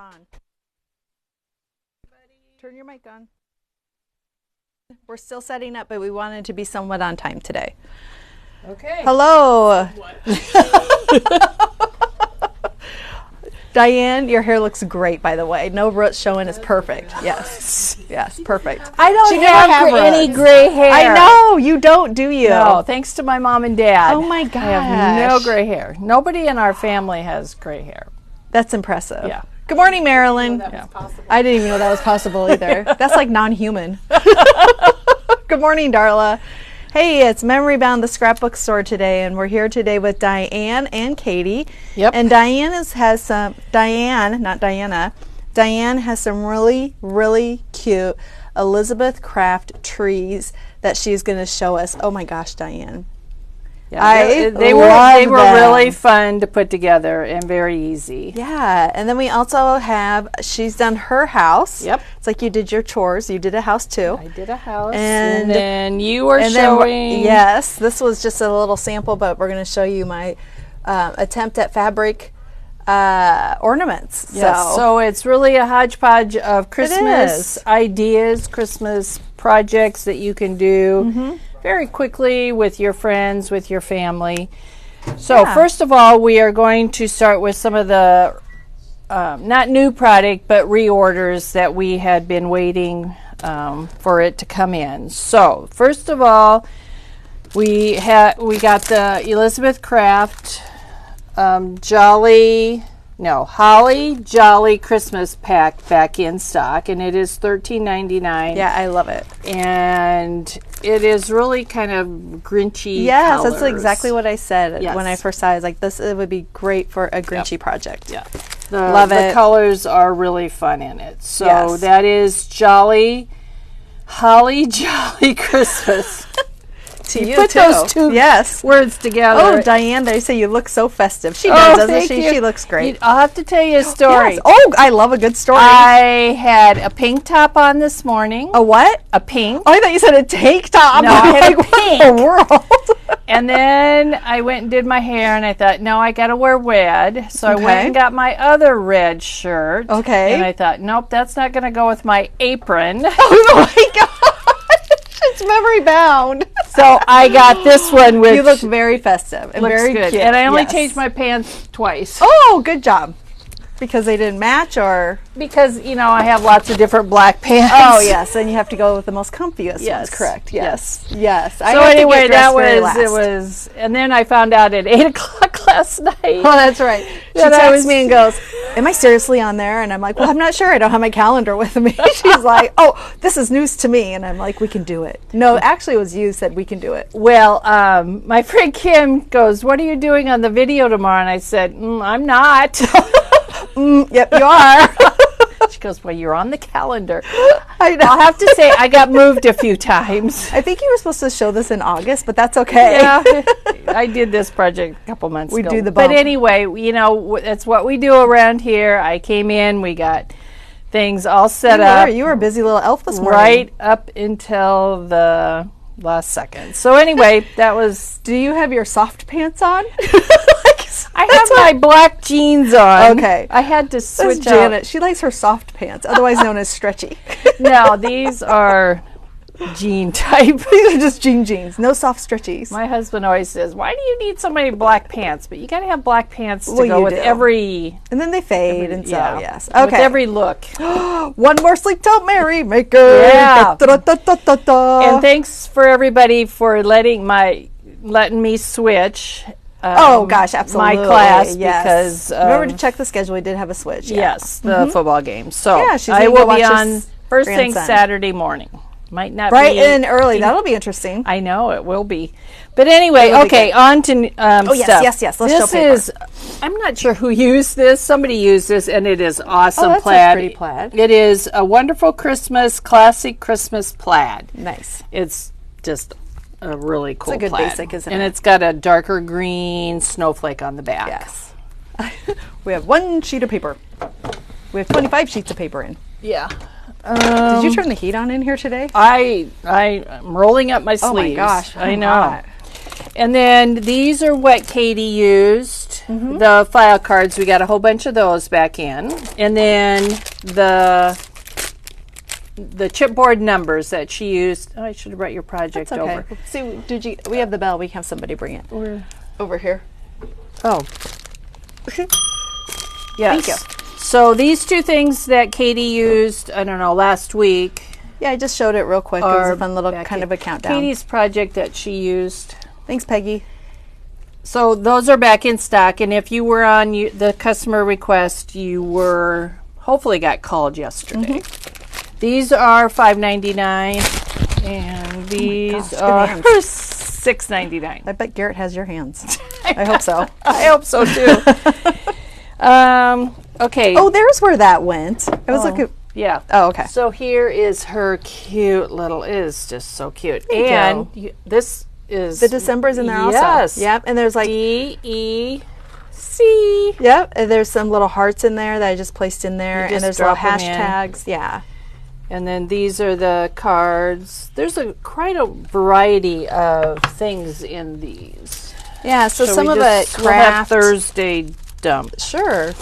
On. Turn your mic on. We're still setting up, but we wanted to be somewhat on time today. Okay. Hello. Diane, your hair looks great, by the way. No roots showing is perfect. Yes. Yes, perfect. I don't have any gray hair. I know. You don't, do you? No, thanks to my mom and dad. Oh, my gosh. I have no gray hair. Nobody in our family has gray hair. That's impressive. Yeah. Good morning, Marilyn. Yeah. I didn't even know that was possible either. That's like non-human. Good morning, Darla. Hey, it's Memory Bound, the scrapbook store today, and we're here today with Diane and Katie. Yep. And Diane has some, not Diana, Diane has some really, really cute Elizabeth craft trees that she's going to show us. Oh my gosh, Diane. Yeah, they were really fun to put together and very easy. Yeah, and then we also have, she's done her house. Yep. It's like you did your chores. You did a house too. I did a house. And then you were showing. Yes, this was just a little sample, but we're going to show you my attempt at fabric ornaments. Yes, so it's really a hodgepodge of Christmas ideas, Christmas projects that you can do very quickly with your friends, with your family. So first of all, we are going to start with some of the not new product, but reorders that we had been waiting for it to come in. So first of all, we got the Elizabeth Craft Holly Jolly Christmas pack back in stock, and it is $13.99. Yeah, I love it. And it is really kind of Grinchy Yes, colors. that's exactly what I said Yes. when I first saw it. I was like, it would be great for a Grinchy project. Yeah. Love it. The colors are really fun in it. So Yes. that is Holly Jolly Christmas. You put too. those two words together. Oh, Diane, they say you look so festive. She does, doesn't she? You. She looks great. I'll have to tell you a story. Yes. Oh, I love a good story. I had a pink top on this morning. A what? A pink. Oh, I thought you said a tank top. No, I had a What pink. in the world? And then I went and did my hair, and I thought, no, I got to wear red. So I went and got my other red shirt. Okay. And I thought, nope, that's not going to go with my apron. Oh, my gosh. It's memory bound. So I got this one, which you look very festive and looks very good. cute. And I only changed my pants twice. Oh, good job. Because they didn't match, or because I have lots of different black pants. Oh yes, and you have to go with the most comfiest ones. Correct. Yes. So anyway, that was, and then I found out at 8:00 last night. Oh, that's right. She texts me and goes, "Am I seriously on there?" And I'm like, "Well, I'm not sure. I don't have my calendar with me." She's like, "Oh, this is news to me," and I'm like, "We can do it." No, actually, it was you said we can do it. Well, my friend Kim goes, "What are you doing on the video tomorrow?" And I said, "I'm not." Yep, you are. She goes, "Well, you're on the calendar." I know. I'll have to say I got moved a few times. I think you were supposed to show this in August, but that's okay. Yeah, I did this project a couple months ago. We do the bump. But anyway, that's what we do around here. I came in, we got things all set up. You were a busy little elf this morning. Right up until the last second. So anyway, that was... Do you have your soft pants on? I have my black jeans on. Okay. I had to switch That's Janet. She likes her soft pants, otherwise known as stretchy. No, these are jean type. These are just jeans. No soft stretchies. My husband always says, "Why do you need so many black pants?" But you got to have black pants to go with every... And then they fade, and so, yes. Okay. With every look. One more sleep till merry maker. Yeah. Da, da, da, da, da, da. And thanks for everybody for letting me switch. Oh gosh, absolutely. My class, yes. because remember to check the schedule. We did have a switch. Yeah. Yes, the football game. So I will be on first thing Saturday morning. Might not bright be and early. That'll be interesting. I know it will be. But anyway, okay, on to stuff. Yes. Let's show paper. I'm not sure who used this. Somebody used this, and it is awesome. That's plaid. A pretty plaid. It is a wonderful classic Christmas plaid. Nice. It's just a really cool plaid. It's a good plaid. basic, isn't it? And it's got a darker green snowflake on the back. Yes. We have one sheet of paper. We have 25 sheets of paper in. Yeah. Did you turn the heat on in here today? I'm rolling up my sleeves. Oh my gosh. I know. And then these are what Katie used. the file cards, we got a whole bunch of those back in. And then the chipboard numbers that she used. Oh, I should have brought your project That's okay. over. See, we have the bell. We can have somebody bring it. We're over here. Oh. Yes. Thank you. So these two things that Katie used, I don't know, last week. Yeah, I just showed it real quick. It was a fun little kind of a countdown. Katie's project that she used. Thanks, Peggy. So those are back in stock, and if you were on the customer request, you were hopefully got called yesterday. These are $5.99, and these are $6.99. I bet Garrett has your hands. I hope so. I hope so too. Okay. Oh, there's where that went. I was looking. Yeah. Oh, okay. So here is her cute little. It is just so cute. Thank and this is the December's in there also. Yes. Yep. And there's like DEC. Yep. And there's some little hearts in there that I just placed in there, and there's little hashtags. Yeah. And then these are the cards. There's quite a variety of things in these. Yeah. So some of it craft. We'll have Thursday dump. Sure.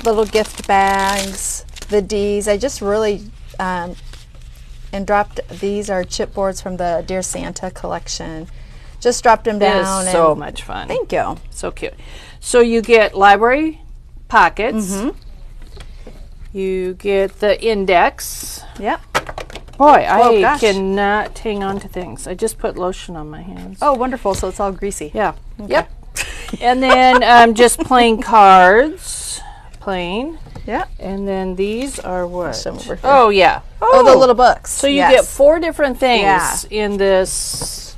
Little gift bags. The D's. I just really and dropped. These are chipboards from the Dear Santa collection. Just dropped them down. It is so much fun. Thank you. So cute. So you get library pockets. You get the index. Yep. Boy, I cannot hang on to things. I just put lotion on my hands. Oh, wonderful. So it's all greasy. Yeah. Okay. Yep. And then just plain cards. Plain. Yeah. And then these are what? Oh, yeah. Oh, the little books. So you get 4 different things in this.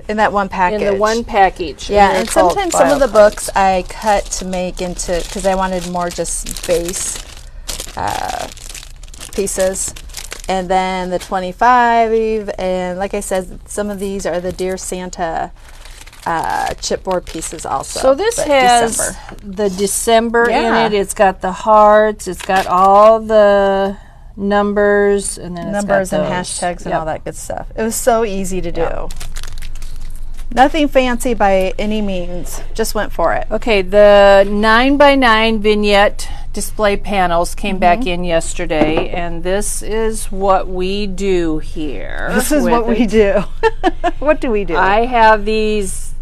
In that one package. In the one package. Yeah, and sometimes some of the books I cut to make into, because I wanted more just base pieces. And then the 25, and like I said, some of these are the Dear Santa chipboard pieces also. So this has the December in it. It's got the hearts. It's got all the numbers, and then numbers and hashtags and all that good stuff. It was so easy to do. Nothing fancy by any means. Just went for it. Okay, the 9x9 vignette display panels came back in yesterday, and this is what we do here. This is what we do. What do we do? I have these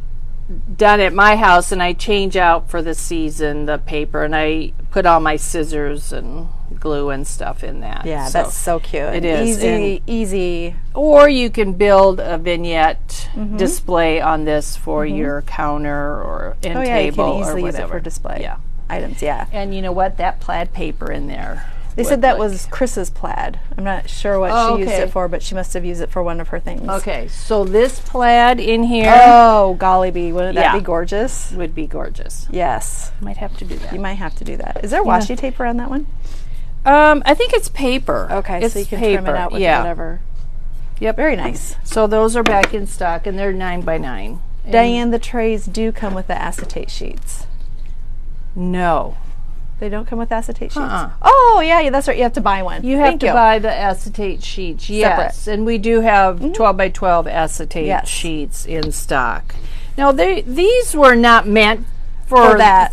done at my house, and I change out for the season the paper, and I put all my scissors and glue and stuff in that. Yeah, that's so cute. It is easy. Or you can build a vignette display on this for your counter or end table you can easily or use it for display items. Yeah, and you know what? That plaid paper in there. They said that was Chris's plaid. I'm not sure what she used it for, but she must have used it for one of her things. Okay, so this plaid in here. Oh, golly bee, wouldn't that be gorgeous? Would be gorgeous. Yes. Might have to do that. You might have to do that. Is there washi tape around that one? I think it's paper. Okay, it's so you can trim it out with whatever. Yep. Very nice. So those are back in stock, and they're 9x9. Diane, the trays do come with the acetate sheets. No. They don't come with acetate sheets? Oh, yeah, that's right. You have to buy one. You have to buy the acetate sheets, yes. Separate. And we do have 12x12 acetate sheets in stock. Now, these were not meant for that.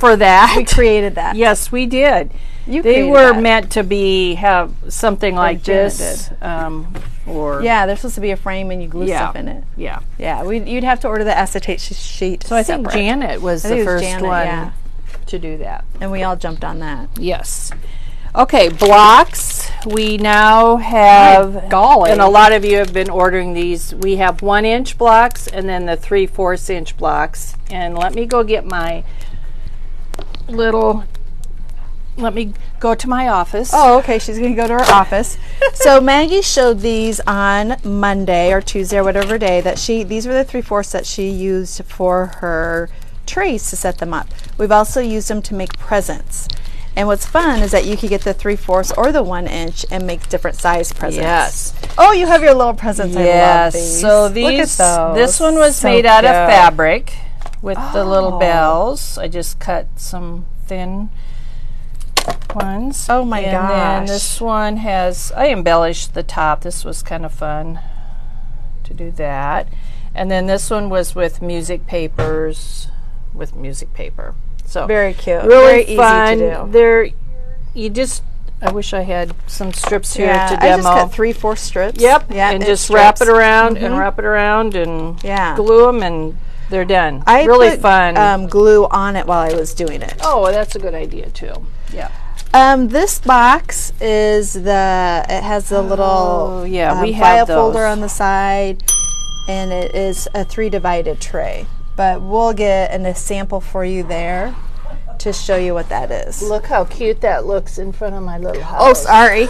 We created that. Yes, we did. They were meant to have something like this. They're supposed to be a frame and you glue stuff in it. Yeah. Yeah, you'd have to order the acetate sheet So I think Janet was the first one to do that. And we all jumped on that. Yes. Okay, blocks. We now have, and a lot of you have been ordering these. We have 1-inch blocks and then the 3/4 inch blocks. And let me go get my let me go to my office. Oh, okay. She's going to go to her office. So Maggie showed these on Monday or Tuesday or whatever day that these were the 3/4 that she used for her trays to set them up. We've also used them to make presents. And what's fun is that you could get the 3/4 or the 1-inch and make different size presents. Yes. Oh, you have your little presents. Yes. I love these. So these, look at those. This one was made out of fabric with the little bells. I just cut some thin ones. Oh my gosh. And then this one I embellished the top. This was kind of fun to do that. And then this one was with music papers with music paper. So very cute. Really very fun. Easy to do. There, you just. I wish I had some strips here to demo. I just cut 3/4 strips. Yep. Yeah, and just wrap it around and wrap it around and glue them, and they're done. I really put, fun. Glue on it while I was doing it. Oh, well, that's a good idea too. Yeah. This box is it has the little we have file those. folder on the side, and it is a 3-divided tray. But we'll get a sample for you there to show you what that is. Look how cute that looks in front of my little house. Oh, sorry.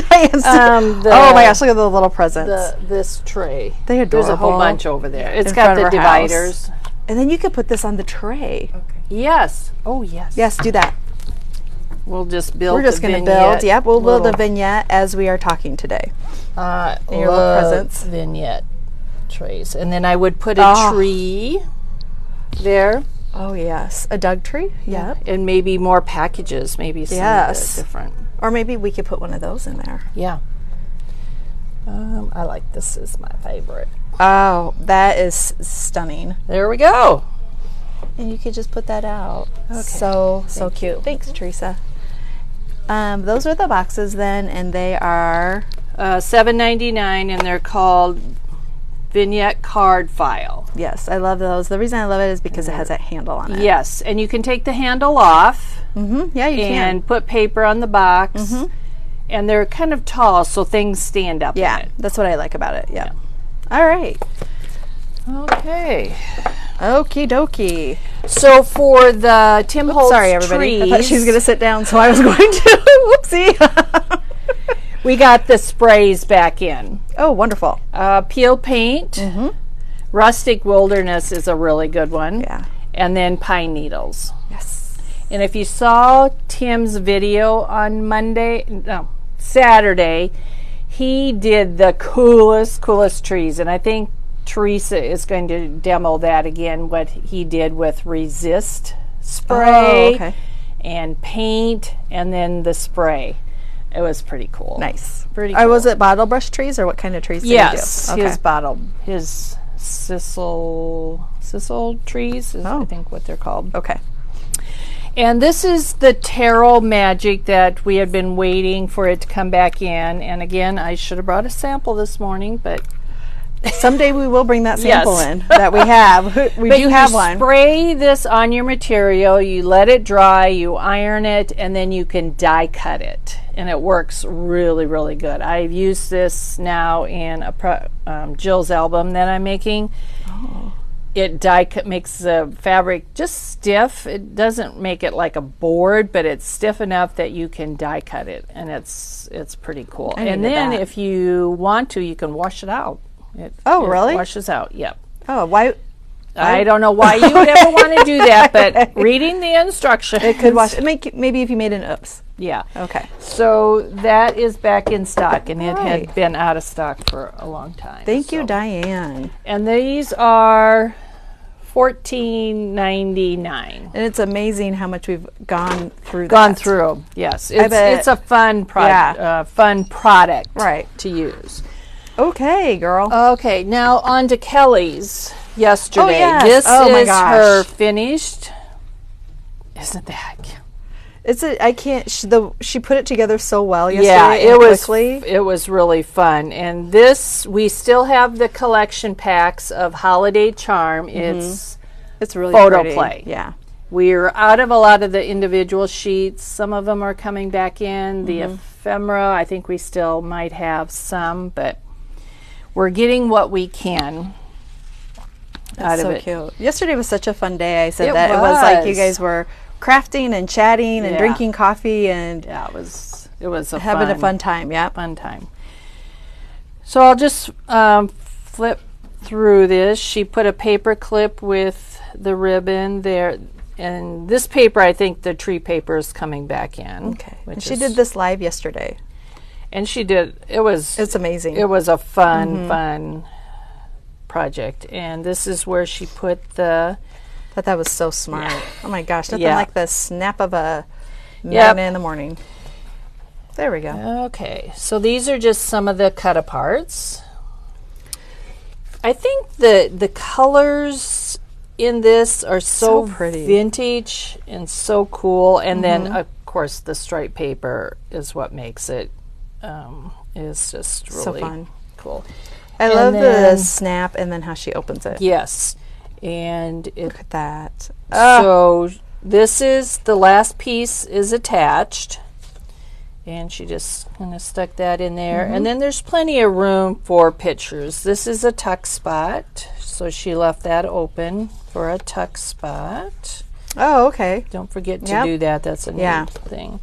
Diane's oh my gosh, look at the little presents. This tray. They're adorable. There's a whole bunch over there. It's got the dividers. House. And then you could put this on the tray. Okay. Yes. Oh, yes. Yes, do that. We'll just build. We're just going to build. Yep, we'll build a vignette as we are talking today. Your little presents. Vignette trays, and then I would put a tree there. Oh yes, a Doug tree. Yeah, and maybe more packages. Maybe some different. Or maybe we could put one of those in there. Yeah. I like this. Is my favorite. Oh, that is stunning. There we go. And you could just put that out. Okay. So cute. Thanks, Teresa. Those are the boxes then, and they are $7.99, and they're called Vignette Card File. Yes, I love those. The reason I love it is because it has that handle on it. Yes, and you can take the handle off. Yeah, you can. And put paper on the box. And they're kind of tall, so things stand up in it. That's what I like about it. Yeah. All right. Okay. Okie dokie. So for the Tim Holtz sorry, everybody. trees, I thought she was going to sit down, so I was going to. Whoopsie. We got the sprays back in. Oh, wonderful. Peel paint. Rustic Wilderness is a really good one. Yeah. And then pine needles. Yes. And if you saw Tim's video on Saturday, he did the coolest trees. And I think Teresa is going to demo that again, what he did with resist spray and paint and then the spray. It was pretty cool. Nice. Pretty cool. Was it bottle brush trees or what kind of trees did you do? Yes, his sisal trees is I think what they're called. Okay. And this is the Tarot Magic that we had been waiting for it to come back in. And again, I should have brought a sample this morning, but someday we will bring that sample in that we have. We do have one. Spray this on your material, you let it dry, you iron it, and then you can die cut it. And it works really, really good. I've used this now in Jill's album that I'm making. Oh. It makes the fabric just stiff. It doesn't make it like a board, but it's stiff enough that you can die cut it, and it's pretty cool. And then if you want to, you can wash it out. It really? Washes out. Yep. Oh, why? I don't know why you would ever want to do that, but reading the instructions, it could wash. Maybe if you made an oops. Yeah. Okay. So that is back in stock, and it had been out of stock for a long time. Thank you, Diane. And these are $14.99. And it's amazing how much we've gone through. Yes. It's a fun product. Fun product. To use. Okay, girl. Okay, now on to Kelly's yesterday. Oh, yes. This my is gosh. her finished. Isn't that cute? I can't. She put it together so well yesterday. Yeah, quickly. It was really fun. And this, we still have the collection packs of Holiday Charm. It's really photo pretty. play. Yeah. We're out of a lot of the individual sheets. Some of them are coming back in. The ephemera, I think we still might have some, but we're getting what we can out of it. That's so cute. Yesterday was such a fun day. I said it was like you guys were crafting and chatting and drinking coffee and it was having a fun time. Yeah, fun time. So I'll just flip through this. She put a paper clip with the ribbon there, and this paper, I think the tree paper is coming back in. Okay, and she did this live yesterday. And she did. It's amazing. It was a fun project. And this is where she put the. I thought that was so smart. Oh my gosh, nothing like the snap of a magnet in the morning. There we go. Okay, so these are just some of the cut aparts. I think the colors in this are so pretty, vintage and so cool. And then, of course, the striped paper is what makes it. Is just really so fun, cool. I love the snap and then how she opens it. Yes, and look at that. So this is the last piece is attached. And she just kind of stuck that in there. And then there's plenty of room for pictures. This is a tuck spot. So she left that open for a tuck spot. Oh, okay. Don't forget to do that. That's a neat thing.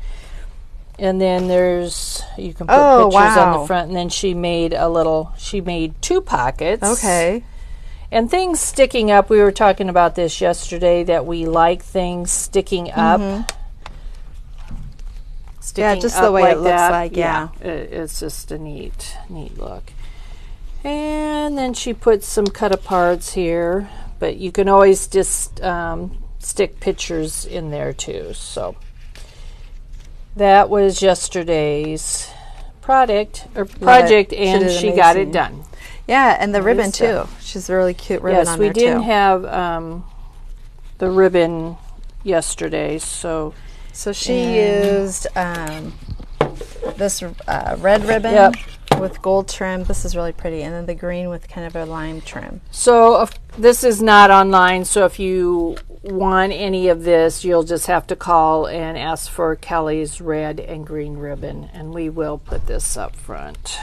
And then you can put pictures on the front. And then she made two pockets. Okay. And things sticking up. We were talking about this yesterday, that we like things sticking up. Just the way like it looks like, it's just a neat look. And then she put some cut aparts here, but you can always just stick pictures in there too. So that was yesterday's project, and she got it done. Yeah, and the ribbon too. She's a really cute ribbon on there too. Yes, we didn't have the ribbon yesterday, so she used this red ribbon with gold trim. This is really pretty. And then the green with kind of a lime trim. So this is not online, so if you want any of this, you'll just have to call and ask for Kelly's red and green ribbon, and we will put this up front.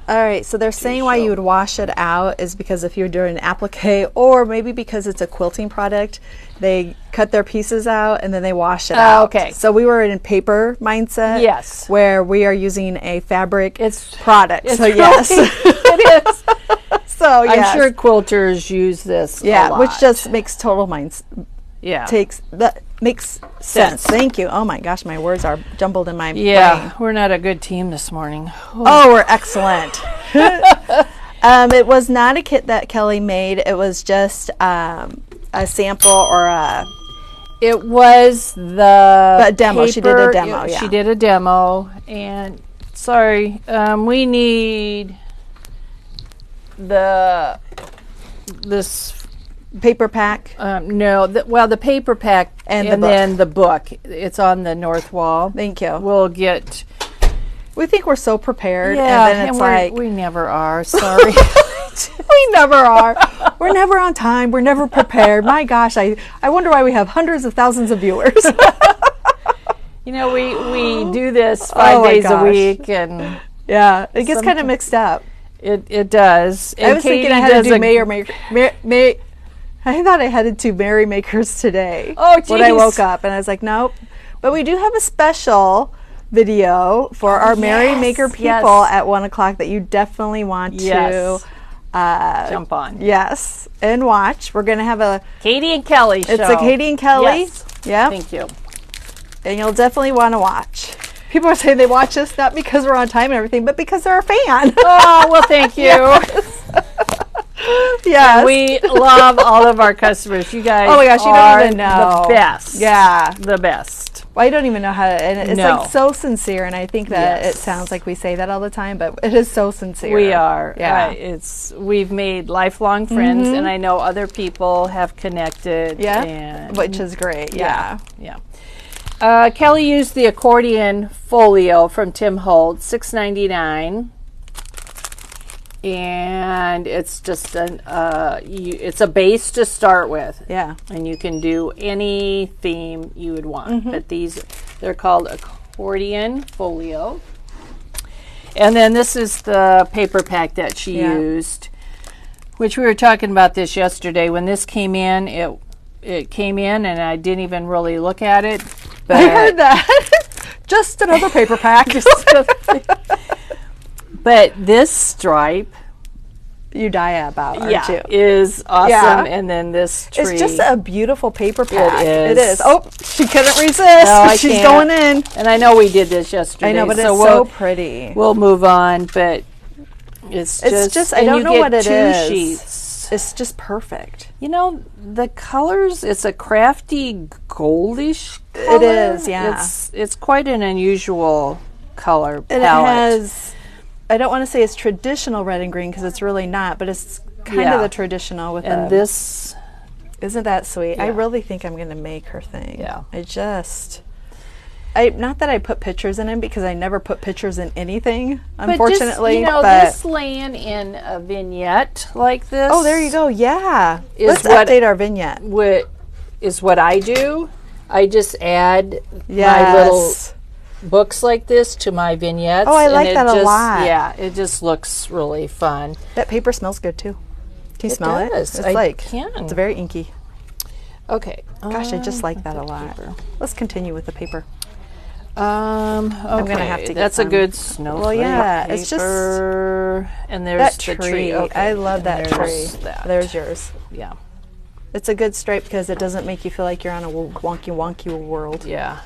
All right, so they're saying why you would wash it out is because if you're doing an applique, or maybe because it's a quilting product, they cut their pieces out and then they wash it out. Okay. So we were in paper mindset. Yes. Where we are using a fabric product. It's so yes. it is. So yes. I'm sure quilters use this a lot. Which just makes total makes sense. Thank you. Oh my gosh, my words are jumbled in my brain. We're not a good team this morning. Oh, we're excellent. It was not a kit that Kelly made. It was just a sample or a... It was the demo. Paper. She did a demo, She did a demo. And, sorry, we need this... paper pack? No, the paper pack and then the book. It's on the north wall. Thank you. We think we're so prepared, and then it's we never are. Sorry. We never are. We're never on time. We're never prepared. My gosh, I wonder why we have hundreds of thousands of viewers. We do this 5 days a week, and it gets kind of mixed up. It does. And I was thinking I had to do I thought I had to do Merry Makers today. Oh, geez. When I woke up, and I was like, nope. But we do have a special video for our Merry Maker people at 1 o'clock that you definitely want to jump on. Yes, and watch. We're going to have a Katie and Kelly show. It's a Katie and Kelly. Yes. Yeah. Thank you. And you'll definitely want to watch. People are saying they watch us not because we're on time and everything, but because they're a fan. Oh, well, thank you. Yes. We love all of our customers. You guys oh my gosh, you are don't even know. The best. Yeah. The best. Well, I don't even know how to, and it's like so sincere, and I think that it sounds like we say that all the time, but it is so sincere. We are. Yeah. We've made lifelong friends, and I know other people have connected. Yeah. Which is great. Yeah. Kelly used the accordion folio from Tim Holtz, $6.99. And it's just it's a base to start with. Yeah. And you can do any theme you would want. But they're called accordion folio. And then this is the paper pack that she used, which we were talking about this yesterday. When this came in, it came in and I didn't even really look at it. But I heard that. Just another paper pack. But this stripe, you die about, aren't you? Is awesome. Yeah. And then this tree. It's just a beautiful paper pack. It is. Oh, she couldn't resist. No, She's going in. And I know we did this yesterday. I know, but it's so pretty. We'll move on, but it's just I don't know what it is. 2 sheets. It's just perfect. The colors, it's a crafty goldish color. It is, yeah. It's quite an unusual color palette. And it has, I don't want to say it's traditional red and green because it's really not, but it's kind of the traditional with this Isn't that sweet? Yeah. I really think I'm going to make her thing. Yeah. Not that I put pictures in it, because I never put pictures in anything, But unfortunately. just, but this laying in a vignette like this. oh, there you go. Yeah. Is Let's update our vignette. Is what I do. I just add Yes. my little books like this to my vignettes. Oh, I like and that it a lot. Yeah, it just looks really fun. That paper smells good too. Can you smell does. it? I can. It's very inky. Okay. Gosh, I just like that a lot. paper. Let's continue with the paper. Okay. I'm gonna have to get That's some. a good snowflake. Well, yeah, it's just paper. And there's that the tree. tree. Okay. I love that tree. There's that. There's yours. Yeah. It's a good stripe because it doesn't make you feel like you're on a wonky world. Yeah.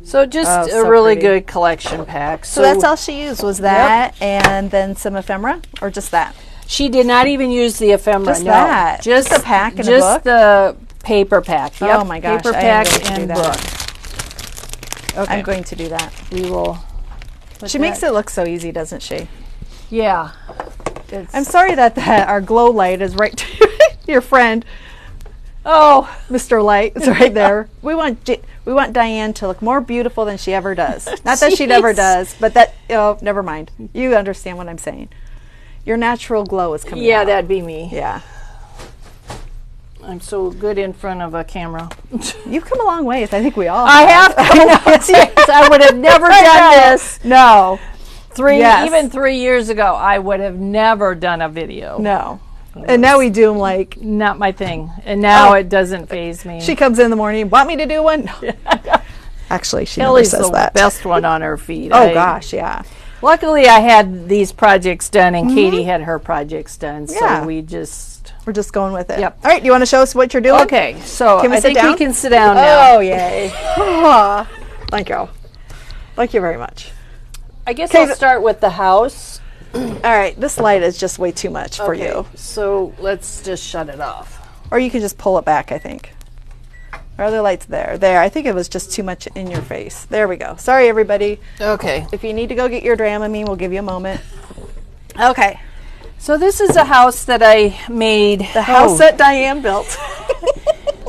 So just Oh, a so really pretty. good collection pack. So that's all she used, was that and then some ephemera, or just that? She did not even use the ephemera. Just no. that. Just a pack and a just book? the paper pack. Yep. Oh my gosh, Paper I am pack going to do and that. book. Okay. I'm going to do that. We will. She makes it look so easy, doesn't she? Yeah. I'm sorry that our glow light is right to your friend. Oh, Mr. Light is right there. We want Diane to look more beautiful than she ever does. Not that she never does, but that, never mind. You understand what I'm saying. Your natural glow is coming out. Yeah, that'd be me. Yeah. I'm so good in front of a camera. You've come a long ways. I think we all I have come. I would have never done this. No. Even 3 years ago, I would have never done a video. No. And now we do them like... Not my thing. And now it doesn't faze me. She comes in the morning, want me to do one? No. Actually, she Kelly's never says the that. best one on her feet. Oh, gosh, yeah. Luckily, I had these projects done, and Katie had her projects done. Yeah. So we're just going with it. Yep. All right, do you want to show us what you're doing? Okay, so Can we I sit think down? we can sit down now. Oh, yay. Aw. Thank you. Thank you very much. I guess I'll start with the house. All right, this light is just way too much for you. So let's just shut it off. Or you can just pull it back, I think. Our other light's there. There, I think it was just too much in your face. There we go. Sorry, everybody. Okay. If you need to go get your Dramamine, we'll give you a moment. Okay. So this is a house that I made. The house that Diane built.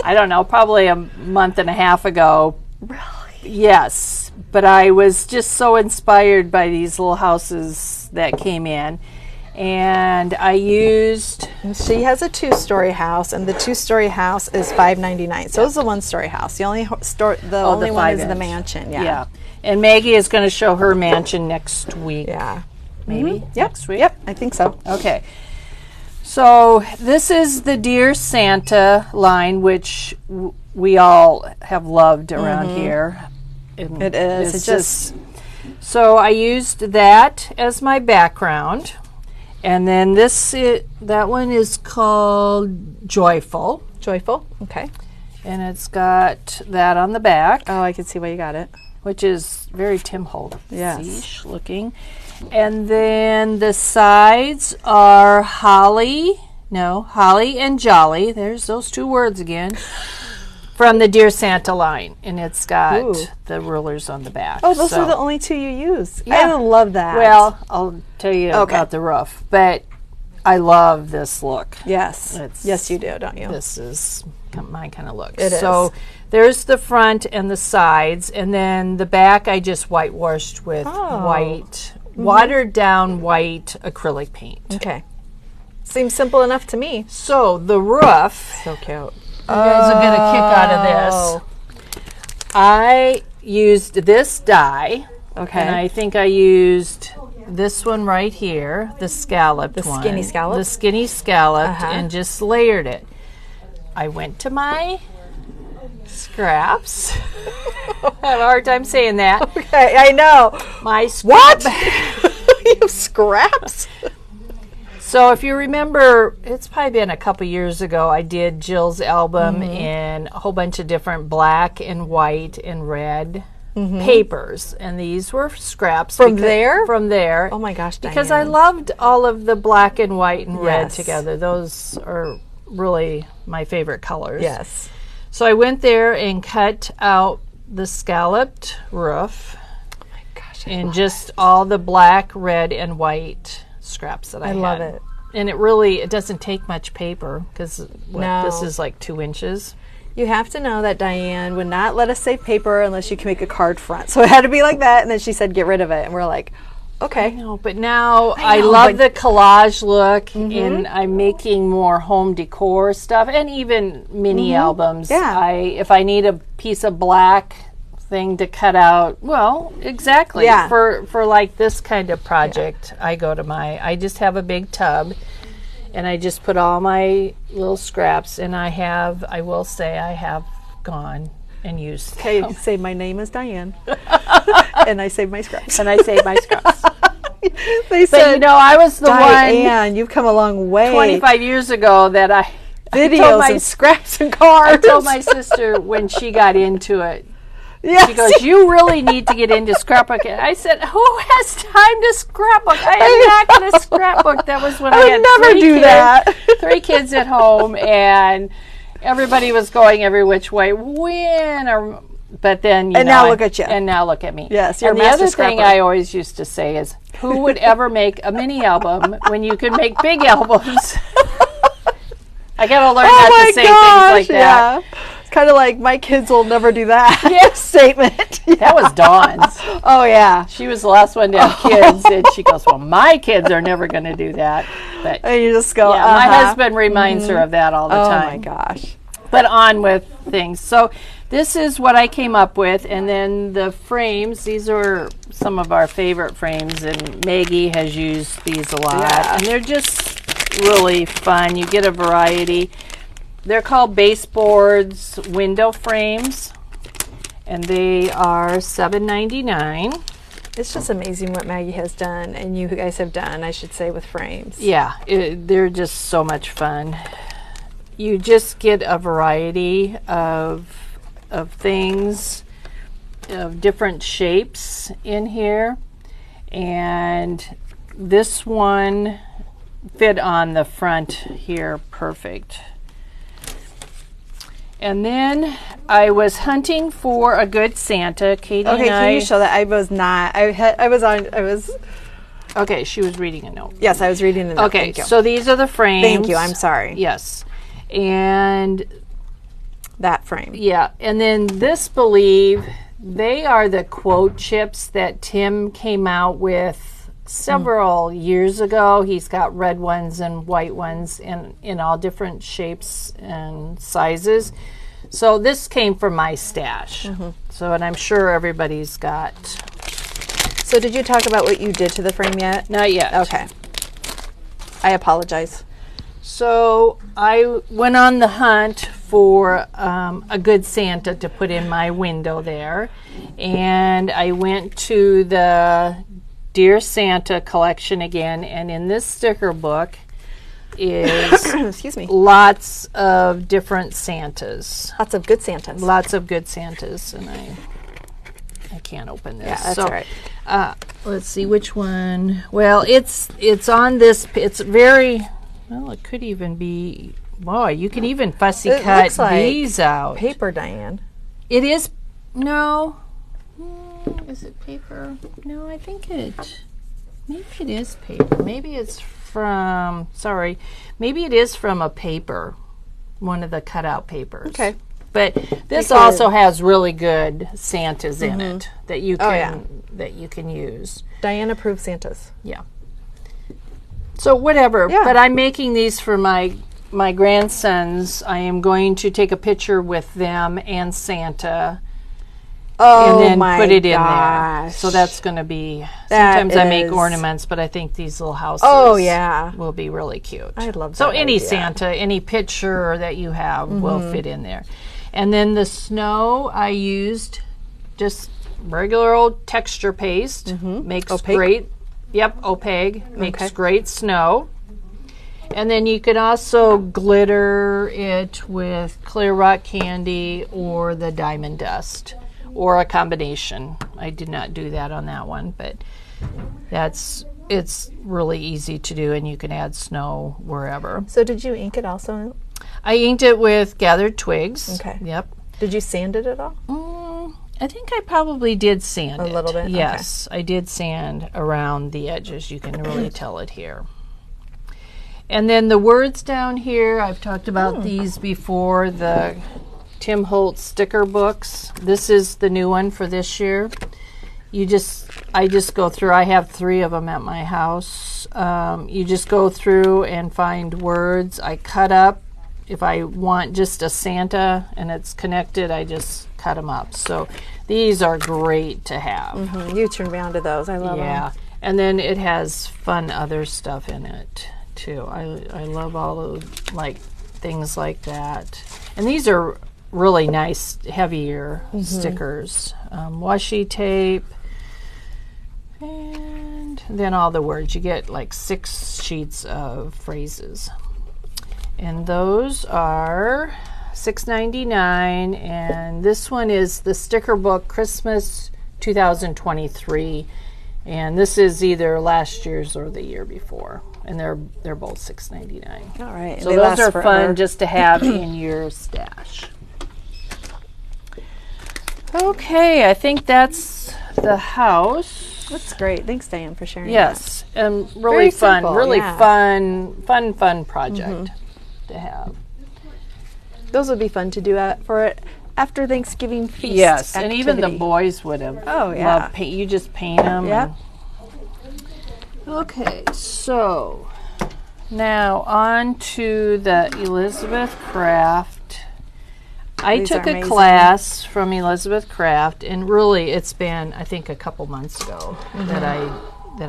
I don't know, probably a month and a half ago. Really? Yes, but I was just so inspired by these little houses that came in, and I used. She has a 2-story house, and the 2-story house is $5.99. So it's a 1-story house. The only only one is the 5-inch. mansion. Yeah, and Maggie is going to show her mansion next week. Yeah. Maybe Yep. next week. Yep, I think so. Okay. So this is the Dear Santa line, which we all have loved around here. And It is. it's just so I used that as my background, and then that one is called Joyful, Joyful. Okay. and it's got that on the back, Oh, I can see why you got it. which is very Tim Holtz Yes. looking. And then the sides are Holly and Jolly. There's those 2 words again. From the Dear Santa line. And it's got Ooh. the rulers on the back. Oh, those So- are the only 2 you use. Yeah. I love that. Well, I'll tell you Okay. about the roof. But I love this look. yes. It's- Yes, you do, don't you? This is my kind of look. It so is. there's the front and the sides, and then the back I just whitewashed with white, watered down white acrylic paint. Okay. Seems simple enough to me. So the roof, So cute. you guys will get a kick out of this. I used this die, Okay. and I think I used this one right here, the scalloped one. skinny scallop? The skinny scalloped, Uh-huh. and just layered it. I went to my scraps. I have a hard time saying that. Okay, I know. My What? You have scraps? So if you remember, it's probably been a couple years ago, I did Jill's album in a whole bunch of different black and white and red papers. And these were scraps. From there? From there. Oh my gosh, Because I Diane. loved all of the black and white and red Yes. together. Those are really my favorite colors. Yes. So I went there and cut out the scalloped roof Oh my gosh. and just all the black, red, and white scraps that I I had. love it. And it doesn't take much paper because this is like 2 inches. You have to know that Diane would not let us save paper unless you can make a card front. So it had to be like that, and then she said, get rid of it. And we're like, okay. I know, but now I love the collage look, and I'm making more home decor stuff, and even mini albums. Yeah. If I need a piece of black thing to cut out, well, exactly. Yeah. For like this kind of project, I just have a big tub, and I just put all my little scraps, and I will say I have gone and used. Okay, say my name is Diane, and I save my scraps. And I save my scraps. They said, but you know, I was the Diane, you've come a long way. 25 years ago that I videos my of scraps and cards. I told my sister when she got into it. Yes. She goes, you really need to get into scrapbooking. I said, who has time to scrapbook? I am not going to scrapbook. That was when I had never do that. 3 kids at home, and everybody was going every which way. But then, now look at you. And now look at me. Yes, and the other thing I always used to say is, who would ever make a mini album when you could make big albums? I got to learn not to say things like that. Yeah. It's kind of like, my kids will never do that statement. Yeah. That was Dawn's. Oh, yeah. She was the last one to have kids, and she goes, well, my kids are never going to do that. But and you just go, yeah, my husband reminds her of that all the time. Oh, my gosh. But on with things. So this is what I came up with, and then the frames, these are some of our favorite frames, and Maggie has used these a lot. Yeah. And they're just really fun. You get a variety. They're called baseboards window frames, and they are $7.99. It's just amazing what Maggie has done, and you guys have done, I should say, with frames. Yeah, they're just so much fun. You just get a variety of things, of different shapes in here, and this one fit on the front here perfect. And then I was hunting for a good Santa. Katie and I. Can you show that? I was not. I was. Okay, she was reading a note. Yes, I was reading the note. Okay, so these are the frames. Thank you. I'm sorry. Yes, and that frame. Yeah, and then this, believe, they are the quote chips that Tim came out with several years ago. He's got red ones and white ones in all different shapes and sizes. So this came from my stash. So, and I'm sure everybody's got. So did you talk about what you did to the frame yet? Not yet. Okay. I apologize. So I went on the hunt for a good Santa to put in my window there, and I went to the Dear Santa collection again, and in this sticker book is excuse me, lots of different Santas. Lots of good Santas. Lots of good Santas, and I can't open this. Yeah, that's all right. Let's see which one. Well, it's on this. It's very well. It could even be. Boy, you can even fussy cut like these out. Paper, Diane. It is. No. Is it paper? No, I think maybe it is paper. Maybe it's from, maybe it is from a paper, one of the cutout papers. Okay. But this also has really good Santas in it that you can use. Diane approves Santas. Yeah. So whatever, but I'm making these for my grandsons. I am going to take a picture with them and Santa. And then put it in there. So that's going to be, sometimes I make ornaments, but I think these little houses will be really cute. I love that. So any idea. Santa, any picture that you have will fit in there. And then the snow, I used just regular old texture paste. Makes opaque? great, opaque. Makes great snow. And then you could also glitter it with clear rock candy or the diamond dust. Or a combination. I did not do that on that one, but it's really easy to do, and you can add snow wherever. So did you ink it also? I inked it with gathered twigs. Okay. Yep. Did you sand it at all? I think I probably did sand it. A little bit? Yes, I did sand around the edges. You can really tell it here. And then the words down here, I've talked about these before, the Tim Holtz sticker books. This is the new one for this year. I just go through, I have 3 of them at my house. You just go through and find words. I cut up. If I want just a Santa and it's connected, I just cut them up. So these are great to have. You turned me on to those. I love them. Yeah. And then it has fun other stuff in it too. I love all of like things like that. And these are really nice, heavier stickers. Washi tape. And then all the words. You get like 6 sheets of phrases. And those are $6.99. And this one is the sticker book Christmas 2023. And this is either last year's or the year before. And they're both $6.99. All right. So those are fun just to have in your stash. Okay, I think that's the house. That's great. Thanks, Diane, for sharing. Yes, and really fun, simple, really yeah. fun project to have. Those would be fun to do for it after Thanksgiving feast. Yes, activity. and even the boys would have. Oh yeah. Loved paint. You just paint them. Yep. Okay, so now on to the Elizabeth Craft. I These took are a amazing. class from Elizabeth Craft, and really it's been, I think, a couple months ago that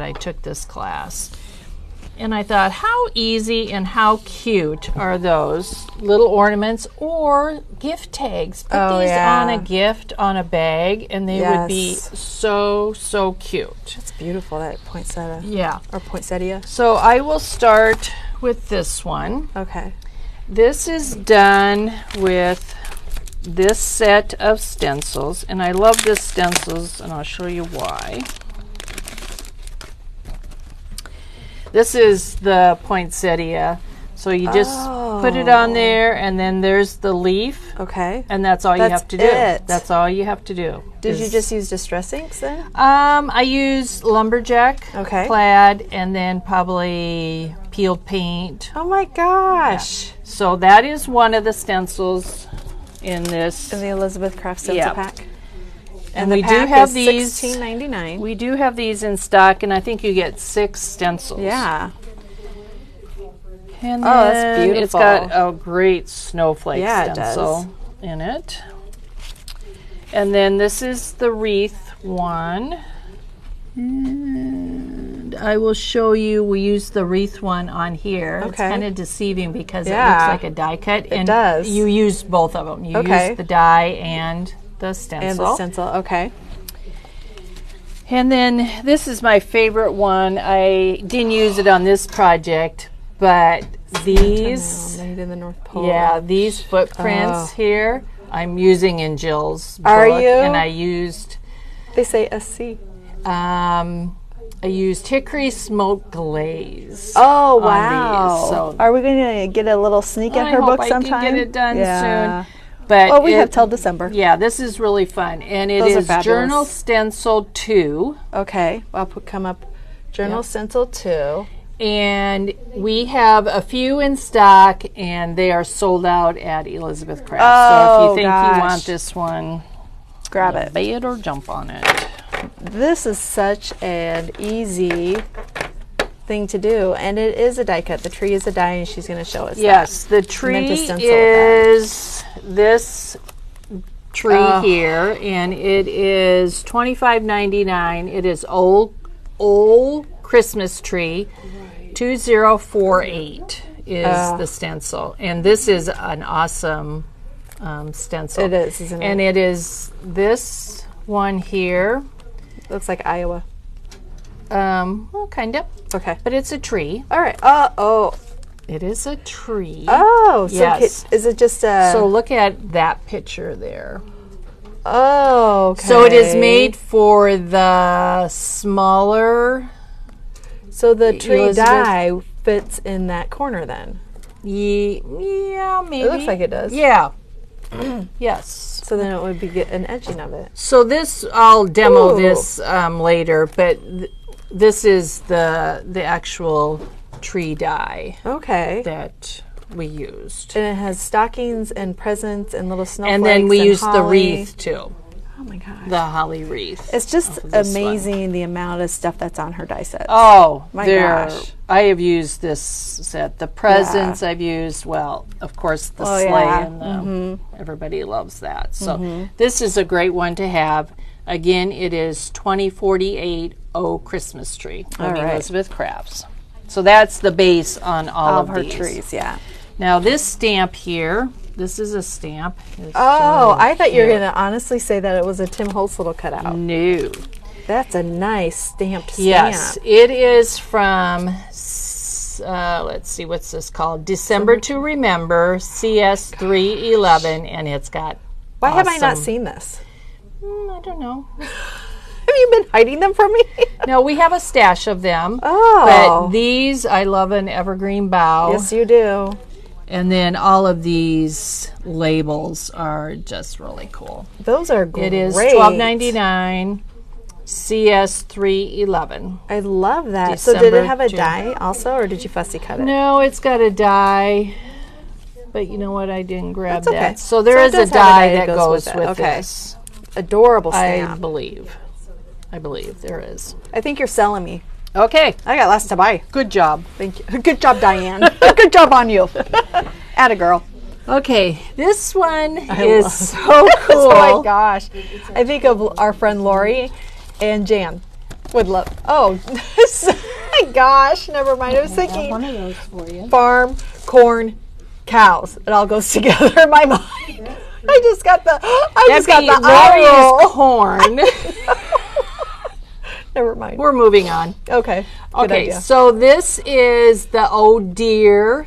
I took this class. And I thought, how easy and how cute are those little ornaments or gift tags? Put these on a gift on a bag, and they would be so cute. It's beautiful, that poinsettia. Yeah. Or poinsettia. So I will start with this one. Okay. This is done with this set of stencils, and I love this stencils, and I'll show you why. This is the poinsettia, so you just put it on there, and then there's the leaf. Okay. And that's all you have to do. That's all you have to do. Did you just use distress inks then? I use lumberjack, plaid, and then probably peeled paint. Oh my gosh. Yeah. So that is one of the stencils in this. In the Elizabeth Craft stencil pack. And we do have these. $16.99. We do have these in stock, and I think you get 6 stencils. Yeah. And that's beautiful. It's got a great snowflake stencil it does. in it. And then this is the wreath one. And I will show you, we use the wreath one on here. Okay. It's kind of deceiving because it looks like a die cut. It does. You use both of them. You use the die and the stencil. And the stencil, okay. And then this is my favorite one. I didn't use it on this project, but these, made in the North Pole. yeah, these footprints here, I'm using in Jill's book. Are you? And I used, They say SC. I used hickory smoke glaze. Oh, on wow. these, so are we going to get a little sneak at her book sometime? I can get it done soon. But we have till December. Yeah, this is really fun. And it Those are is fabulous. Journal Stencil 2. Okay. I'll come up Journal Stencil 2. And we have a few in stock, and they are sold out at Elizabeth Craft. So if you think you want this one, grab it. Buy it or jump on it. This is such an easy thing to do, and it is a die cut. The tree is a die, and she's going to show us Yes, the tree is this tree here, and it is $25.99. It is old Christmas tree. 2048 is the stencil, and this is an awesome stencil. It is, isn't it? And it is this one here. Looks like Iowa. Well, kind of. Okay. But it's a tree. All right. It is a tree. Oh, so yes. is it just a... So look at that picture there. Oh, okay. So it is made for the smaller... So the tree Elizabeth? die fits in that corner then? Yeah, maybe. It looks like it does. Yeah. Yes. So then it would be an edging of it. So this, I'll demo this later, but this is the actual tree die Okay. that we used. And it has stockings and presents and little snowflakes. And then we used the holly. wreath too. Oh my gosh. The holly wreath. It's just off of this one. amazing the amount of stuff that's on her die sets. Oh, my gosh. I have used this set. The presents I've used, well, of course, the sleigh and the, everybody loves that. So this is a great one to have. Again, it is 2048 O Christmas Tree from Elizabeth Crafts. So that's the base on all of her these. trees, yeah. Now this stamp here, this is a stamp. It's I thought you were cute. going to honestly say that it was a Tim Holtz little cutout. No. That's a nice stamped stamp. Yes, it is from, let's see, what's this called? December to Remember, CS 311, and it's got Why have I not awesome- seen this? I don't know. Have you been hiding them from me? No, we have a stash of them. Oh. But these, I love an evergreen bough. Yes, you do. And then all of these labels are just really cool. Those are great. It is $12.99, CS 311. I love that. So did December it have a to- die also, or did you fussy cut it? No, it's got a die. But you know what? I didn't grab That's okay. that. So there So it is a does have a die die that that goes goes with with it. Okay. this. Adorable I stamp. believe. I believe there is. I think you're selling me. Okay. I got lots to buy. Good job. Thank you. Good job, Diane. Good job on you. Atta girl. Okay. This one is so cool. Oh my gosh. I think of our friend Lori and Jan. Would love. Oh, my gosh. Never mind. I was thinking One of those for you. farm, corn, cows. It all goes together in my mind. I just got the. I just got the eye Lori roll. is corn. Never mind. We're moving on. Okay. Good Okay, idea. so this is the Oh Dear,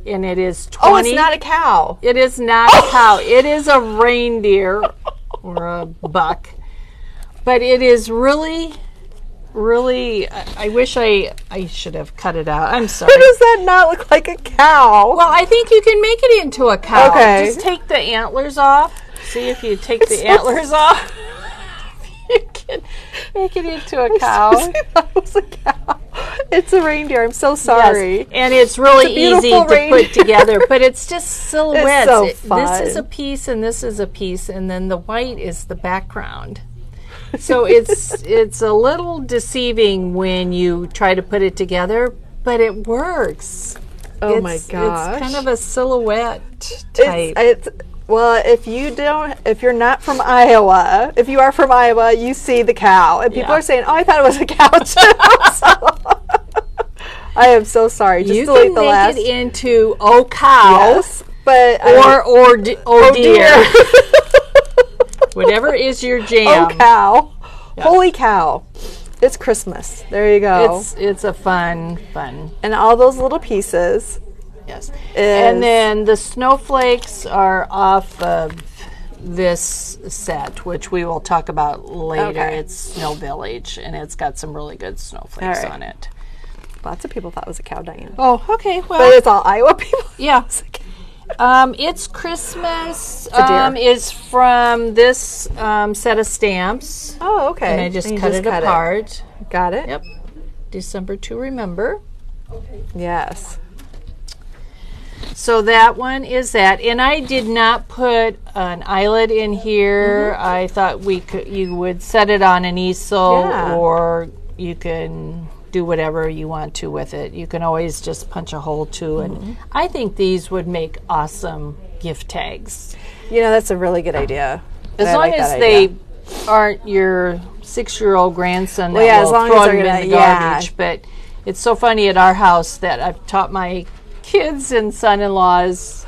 and it is 20. Oh, it's not a cow. It is not a cow. It is a reindeer or a buck. But it is really, really, I wish I should have cut it out. I'm sorry. How does that not look like a cow? Well, I think you can make it into a cow. Okay. Just take the antlers off. See if you take the antlers off. You can make it into a cow. That was a cow. It's a reindeer. I'm so sorry. Yes. And it's really It's a easy beautiful to reindeer. put together, but it's just silhouettes. so This fun. is a piece and this is a piece, and then the white is the background. So it's a little deceiving when you try to put it together, but it works. Oh my gosh. It's kind of a silhouette type. Well, if you're not from Iowa, if you are from Iowa, you see the cow, and people Yeah. are saying, "Oh, I thought it was a cow too." So, I am so sorry. Just You delete can the make last. it into oh cow Yes, but or oh dear. dear. Whatever is your jam. Oh cow! Holy cow! It's Christmas. There you go. It's a fun. And all those little pieces. Yes. And then the snowflakes are off of this set, which we will talk about later. Okay. It's Snow Village, and it's got some really good snowflakes All right. on it. Lots of people thought it was a cow, Diane. Oh, okay. But Well, it's all Iowa people. yeah. It's a cow. It's Christmas. a deer. Is from this set of stamps. Oh, okay. And I just you cut it cut apart. Got it? Yep. December to Remember. Yes. So that one is that, and I did not put an eyelet in here. I thought you would set it on an easel, Yeah. or you can do whatever you want to with it. You can always just punch a hole too, and I think these would make awesome gift tags. You know, that's a really good idea. As I long like as that they idea. aren't your 6-year-old grandson that Well, yeah, as will long throw as them they're in the gonna- yeah. garbage. But it's so funny at our house that I've taught my kids and son-in-laws,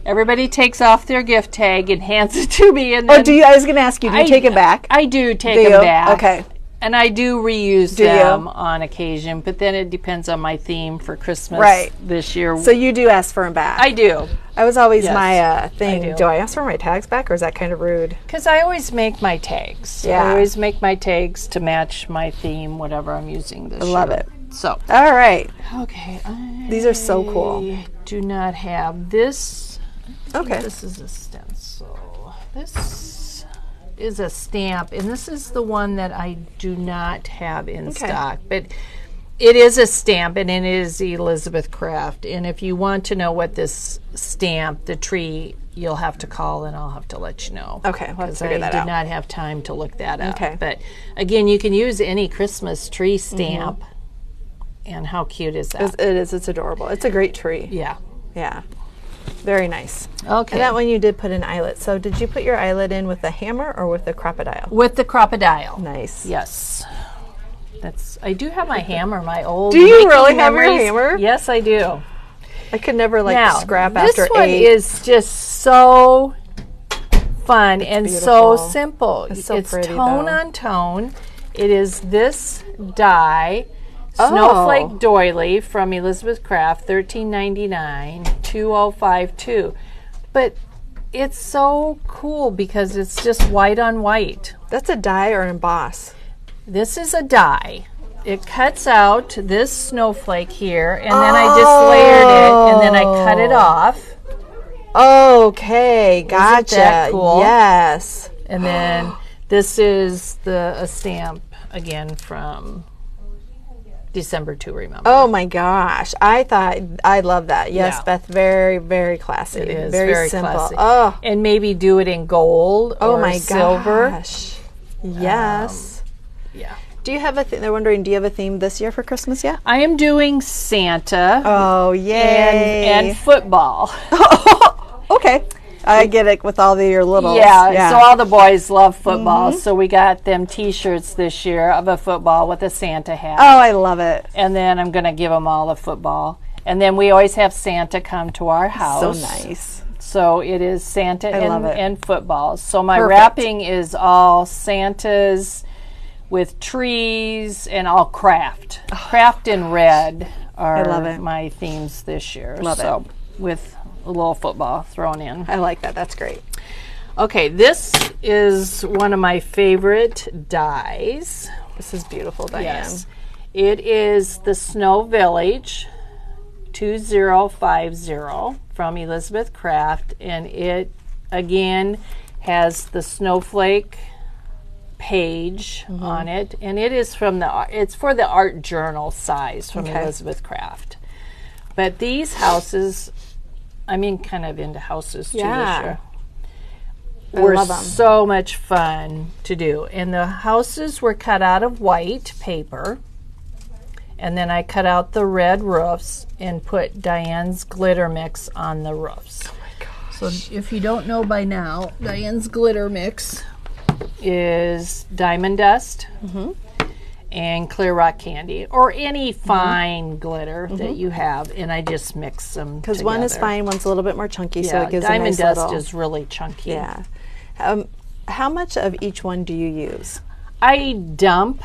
everybody takes off their gift tag and hands it to me. And then Oh, do you? I was going to ask you. Do you take it back? I do take Do them you? back. Okay. And I do reuse Do you? them on occasion, but then it depends on my theme for Christmas Right. this year. So you do ask for them back. I do. I was always Yes, my thing. I do. Do I ask for my tags back, or is that kind of rude? Because I always make my tags. Yeah. I always make my tags to match my theme, whatever I'm using this year. love it. So, All right. okay. These are so cool. I do not have this. Okay. This is a stencil. This is a stamp, and this is the one that I do not have in stock. But It is a stamp, and it is Elizabeth Craft. And if you want to know what this stamp, the tree, you'll have to call, and I'll have to let you know. Okay, let's figure that out. I did not have time to look that up. Okay. But again, you can use any Christmas tree stamp. And how cute is that? It is. It's adorable. It's a great tree. Yeah. Yeah. Very nice. Okay. And that one you did put an eyelet. So did you put your eyelet in with a hammer or with a crocodile? With the crocodile. Nice. Yes. I do have my hammer, my old. Do you making really have memories. your hammer? Yes, I do. I could never scrap this after one 8. is just so fun and so beautiful. simple. It's so pretty, tone though. on tone. It is this die, Snowflake Doily from Elizabeth Craft, $13.99, 2052. But it's so cool because it's just white on white. That's a die or an emboss? This is a die. It cuts out this snowflake here, and then I just layered it, and then I cut it off. Okay, gotcha. Isn't that cool? Yes. And then this is a stamp, again, from December to Remember. Oh my gosh. I love that. Yes, Yeah. Beth, very, very classy. It is very simple. classy. Oh. And maybe do it in gold Oh or my silver. gosh. Yes. Yeah. Do you have they're wondering, do you have a theme this year for Christmas yet? I am doing Santa Oh, yay. and football. Okay. I get it with all your littles. Yeah, so all the boys love football, so we got them T-shirts this year of a football with a Santa hat. Oh, I love it. And then I'm going to give them all the football. And then we always have Santa come to our house. So nice. So it is Santa love it. and football. So my Perfect. wrapping is all Santas with trees and all craft. Craft and red love are it. my themes this year. Love so with a little football thrown in. I like that. That's great. Okay, this is one of my favorite dies. This is beautiful, Diane. Yes. It is the Snow Village 2050 from Elizabeth Craft, and it again has the snowflake page on it, and it is it's for the art journal size from Elizabeth Craft. But these houses, I'm kind of into houses too this year. Were love 'em. so much fun to do. And the houses were cut out of white paper. And then I cut out the red roofs and put Diane's glitter mix on the roofs. Oh my gosh. So if you don't know by now, Diane's glitter mix is diamond dust and clear rock candy, or any fine glitter that you have, and I just mix them Because together. one is fine, one's a little bit more chunky, so Yeah, it gives diamond a nice dust little... is really chunky. Yeah. How much of each one do you use? I dump,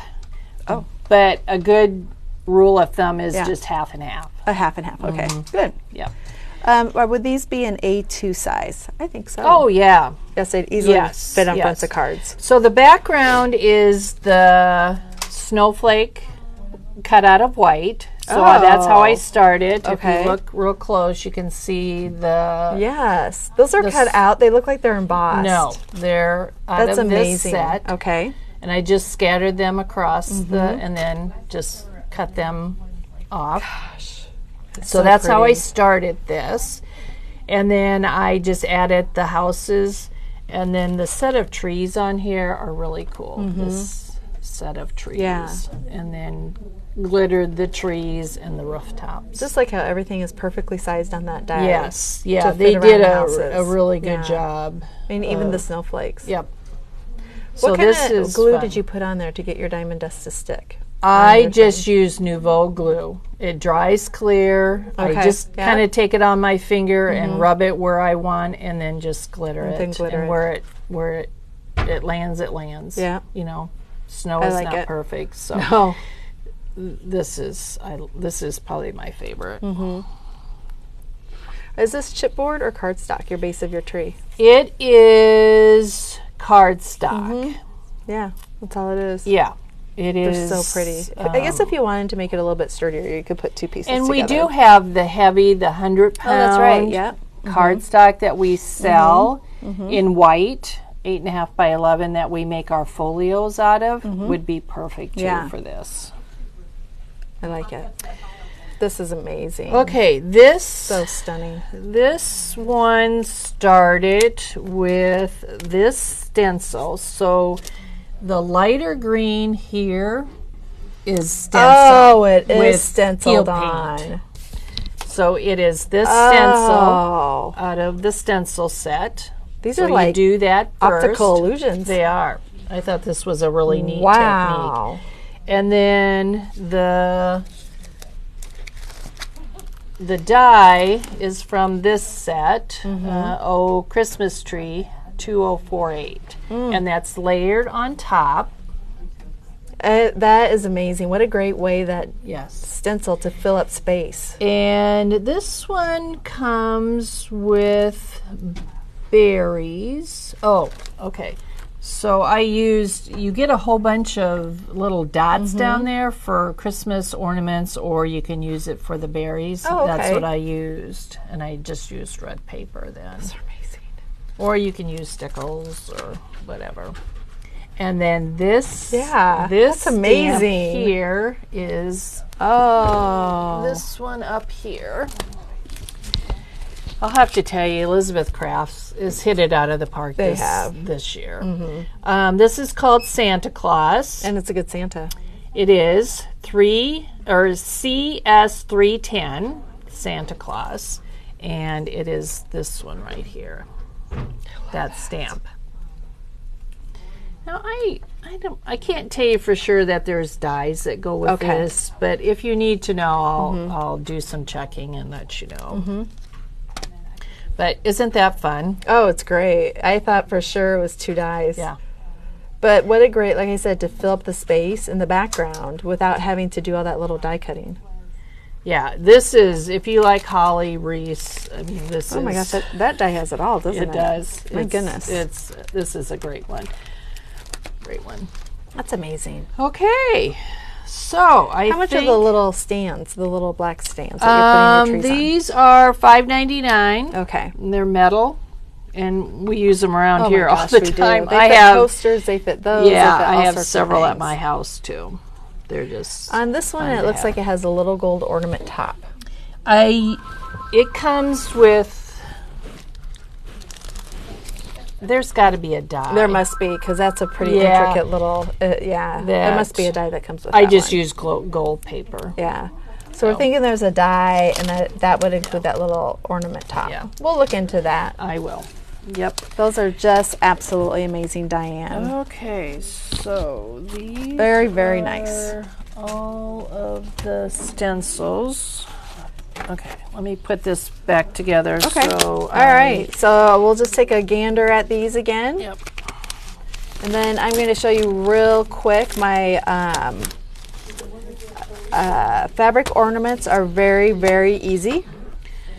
Oh. but a good rule of thumb is Yeah. just half and half. A half and half. Okay, good. Yeah. Or would these be an A2 size? I think so. Oh, yeah. Yes, they'd easily Yes, fit on yes. fronts of cards. So the background is the snowflake cut out of white. So that's how I started. Okay. If you look real close, you can see the... Yes, those are cut out. They look like they're embossed. No, they're out That's of amazing. this set. Okay. And I just scattered them across and then just cut them off. So that's how I pretty. started this. And then I just added the houses, and then the set of trees on here are really cool. This set of trees. Yeah. And then glittered the trees and the rooftops. Just like how everything is perfectly sized on that die. Yes. to Yeah, fit they around did the a houses. really good Yeah. job. I mean, even the snowflakes. Yep. What So kind this of is glue fun. did you put on there to get your diamond dust to stick? I just use Nouveau glue. It dries clear. I Okay, just yeah. kind of take it on my finger and rub it where I want, and then just glitter And it. then glitter and it. where it lands, it lands. Yeah. You know, snow I is like not it. perfect, so Oh, this is probably my favorite. is this chipboard or cardstock? Your base of your tree? It is cardstock. Yeah, that's all it is. Yeah. It They're is so pretty. I guess if you wanted to make it a little bit sturdier, you could put two pieces and together. we do have the heavy, the 100-pound Oh, that's right. Yeah. cardstock that we sell in white, 8.5 by 11, that we make our folios out of. Would be perfect too Yeah. for this. I like it. This is amazing. Okay, this So stunning. This one started with this stencil. So the lighter green here is stencil. Oh, it with is stenciled heel on. paint. So it is this Oh. stencil out of the stencil set. These So are like you do that first. optical illusions. They are. I thought this was a really neat Wow. technique. And then the die is from this set, Christmas Tree 2048. And that's layered on top. That is amazing. What a great way that Yes. stencil to fill up space. And this one comes with berries. Oh, okay. So you get a whole bunch of little dots down there for Christmas ornaments, or you can use it for the berries. Oh, okay. That's what I used. And I just used red paper then. That's amazing. Or you can use stickles or whatever. And then this, Yeah, this that's amazing. stamp here is this one up here. I'll have to tell you, Elizabeth Crafts has hit it out of the park this year. This is called Santa Claus. And it's a good Santa. It is CS310 Santa Claus, and it is this one right here. That stamp. Now I can't tell you for sure that there's dies that go with this, but if you need to know, I'll do some checking and let you know. But isn't that fun? Oh, it's great. I thought for sure it was 2 dies. Yeah. But what a great, like I said, to fill up the space in the background without having to do all that little die cutting. Yeah, this is, if you like holly wreaths, I mean, this is... Oh my gosh, that die has it all, doesn't it? It does. My goodness. This is a great one. Great one. That's amazing. Okay. So, How much are the little stands, the little black stands that you're putting your trees these are $5.99. on? Okay. And they're metal, and we use them around Oh here my all gosh, the we time. do. They fit posters, they fit those. Yeah, they fit I all have sorts of several at things. my house too. They're just On this one, fun it to looks have. like it has a little gold ornament top. It comes with. There's got to be a die. There must be, because that's a pretty Yeah. intricate little, there must be a die that comes with I that just one. use gold paper. Yeah. So we're thinking there's a die, and that would include that little ornament top. Yeah. We'll look into that. I will. Yep. Those are just absolutely amazing, Diane. Okay, so these Very, very nice. are all of the stencils. Okay, let me put this back together. Okay. So, All right. So we'll just take a gander at these again. Yep. And then I'm going to show you real quick my fabric ornaments are very, very easy.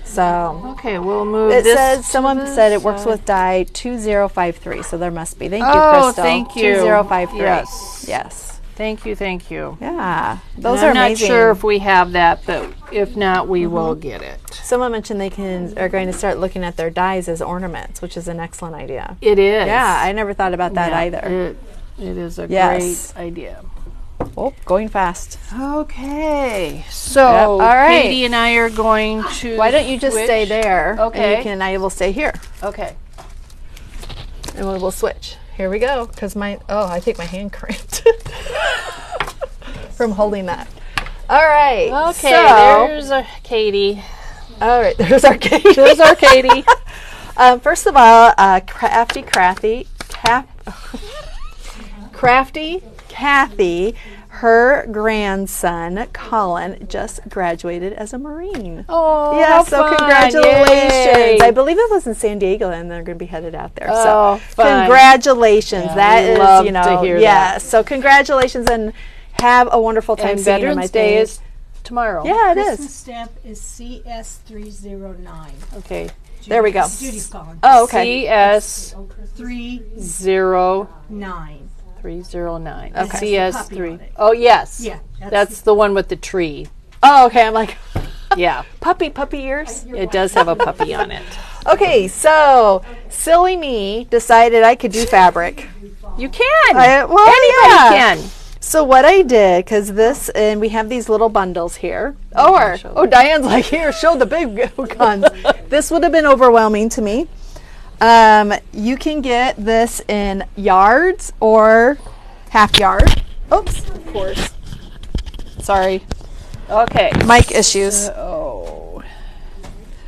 So Okay, we'll move it this. says, someone to said it this works side. with die 2053, so there must be. Thank you, Oh, Crystal. thank you. 2053. Yes. Yes. Thank you, thank you. Yeah. Those And are I'm amazing. not sure if we have that, but if not, we will get it. Someone mentioned they are going to start looking at their dies as ornaments, which is an excellent idea. It is. Yeah, I never thought about that Yeah, either. It is a Yes. great idea. Oh, going fast. Okay, so Yep, all right. Katie and I are going to. Why don't you just stay switch. there? Okay. And I will stay here, Okay. and we will switch. Here we go. Because I think my hand cramped from holding that. All right. Okay, So, there's a Katie. all right. There's our Katie. There's our Katie. First of all, Crafty Kathy, her grandson Colin just graduated as a Marine. Oh, Yeah, how so fun. congratulations. Yay. I believe it was in San Diego, and they're going to be headed out there. Oh, so fun. congratulations. Yeah, That we is, love to hear yeah. that. So congratulations, and have a wonderful time And seeing them. Veterans I Day think. is tomorrow. Yeah, it Christmas is. stamp is CS309. Okay. There we go. Judy's calling. Oh, okay. CS 309. 0309. Okay. CS3. on it. Oh, yes. Yeah, That's the one with the tree. Oh, okay. I'm like, Yeah. puppy ears. It does have a puppy on it. Okay, so silly me decided I could do fabric. You can. Well, Anybody yeah. can. So what I did, because and we have these little bundles here. Diane's like, here, show the big guns. This would have been overwhelming to me. You can get this in yards or half yard. Oops, of course. Sorry. Okay. Mic issues. So,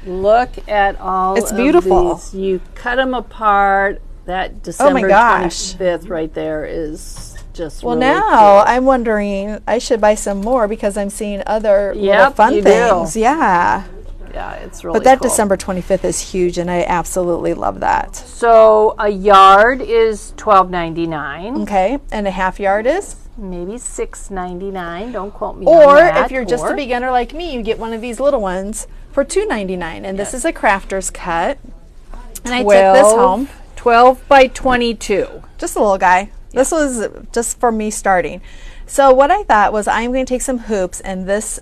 look at all It's beautiful. These. You cut them apart. That December 25th right there is just well, really now cool. I'm wondering I should buy some more because I'm seeing other little fun you things. do. Yeah. Yeah, it's really But that cool. December 25th is huge, and I absolutely love that. So a yard is $12.99. Okay, and a half yard is? Maybe $6.99. Don't quote me on Or that. if you're just a beginner like me, you get one of these little ones for $2.99. And this is a crafter's cut. And I took this home. 12 by 22. Just a little guy. This was just for me starting. So what I thought was I'm going to take some hoops and this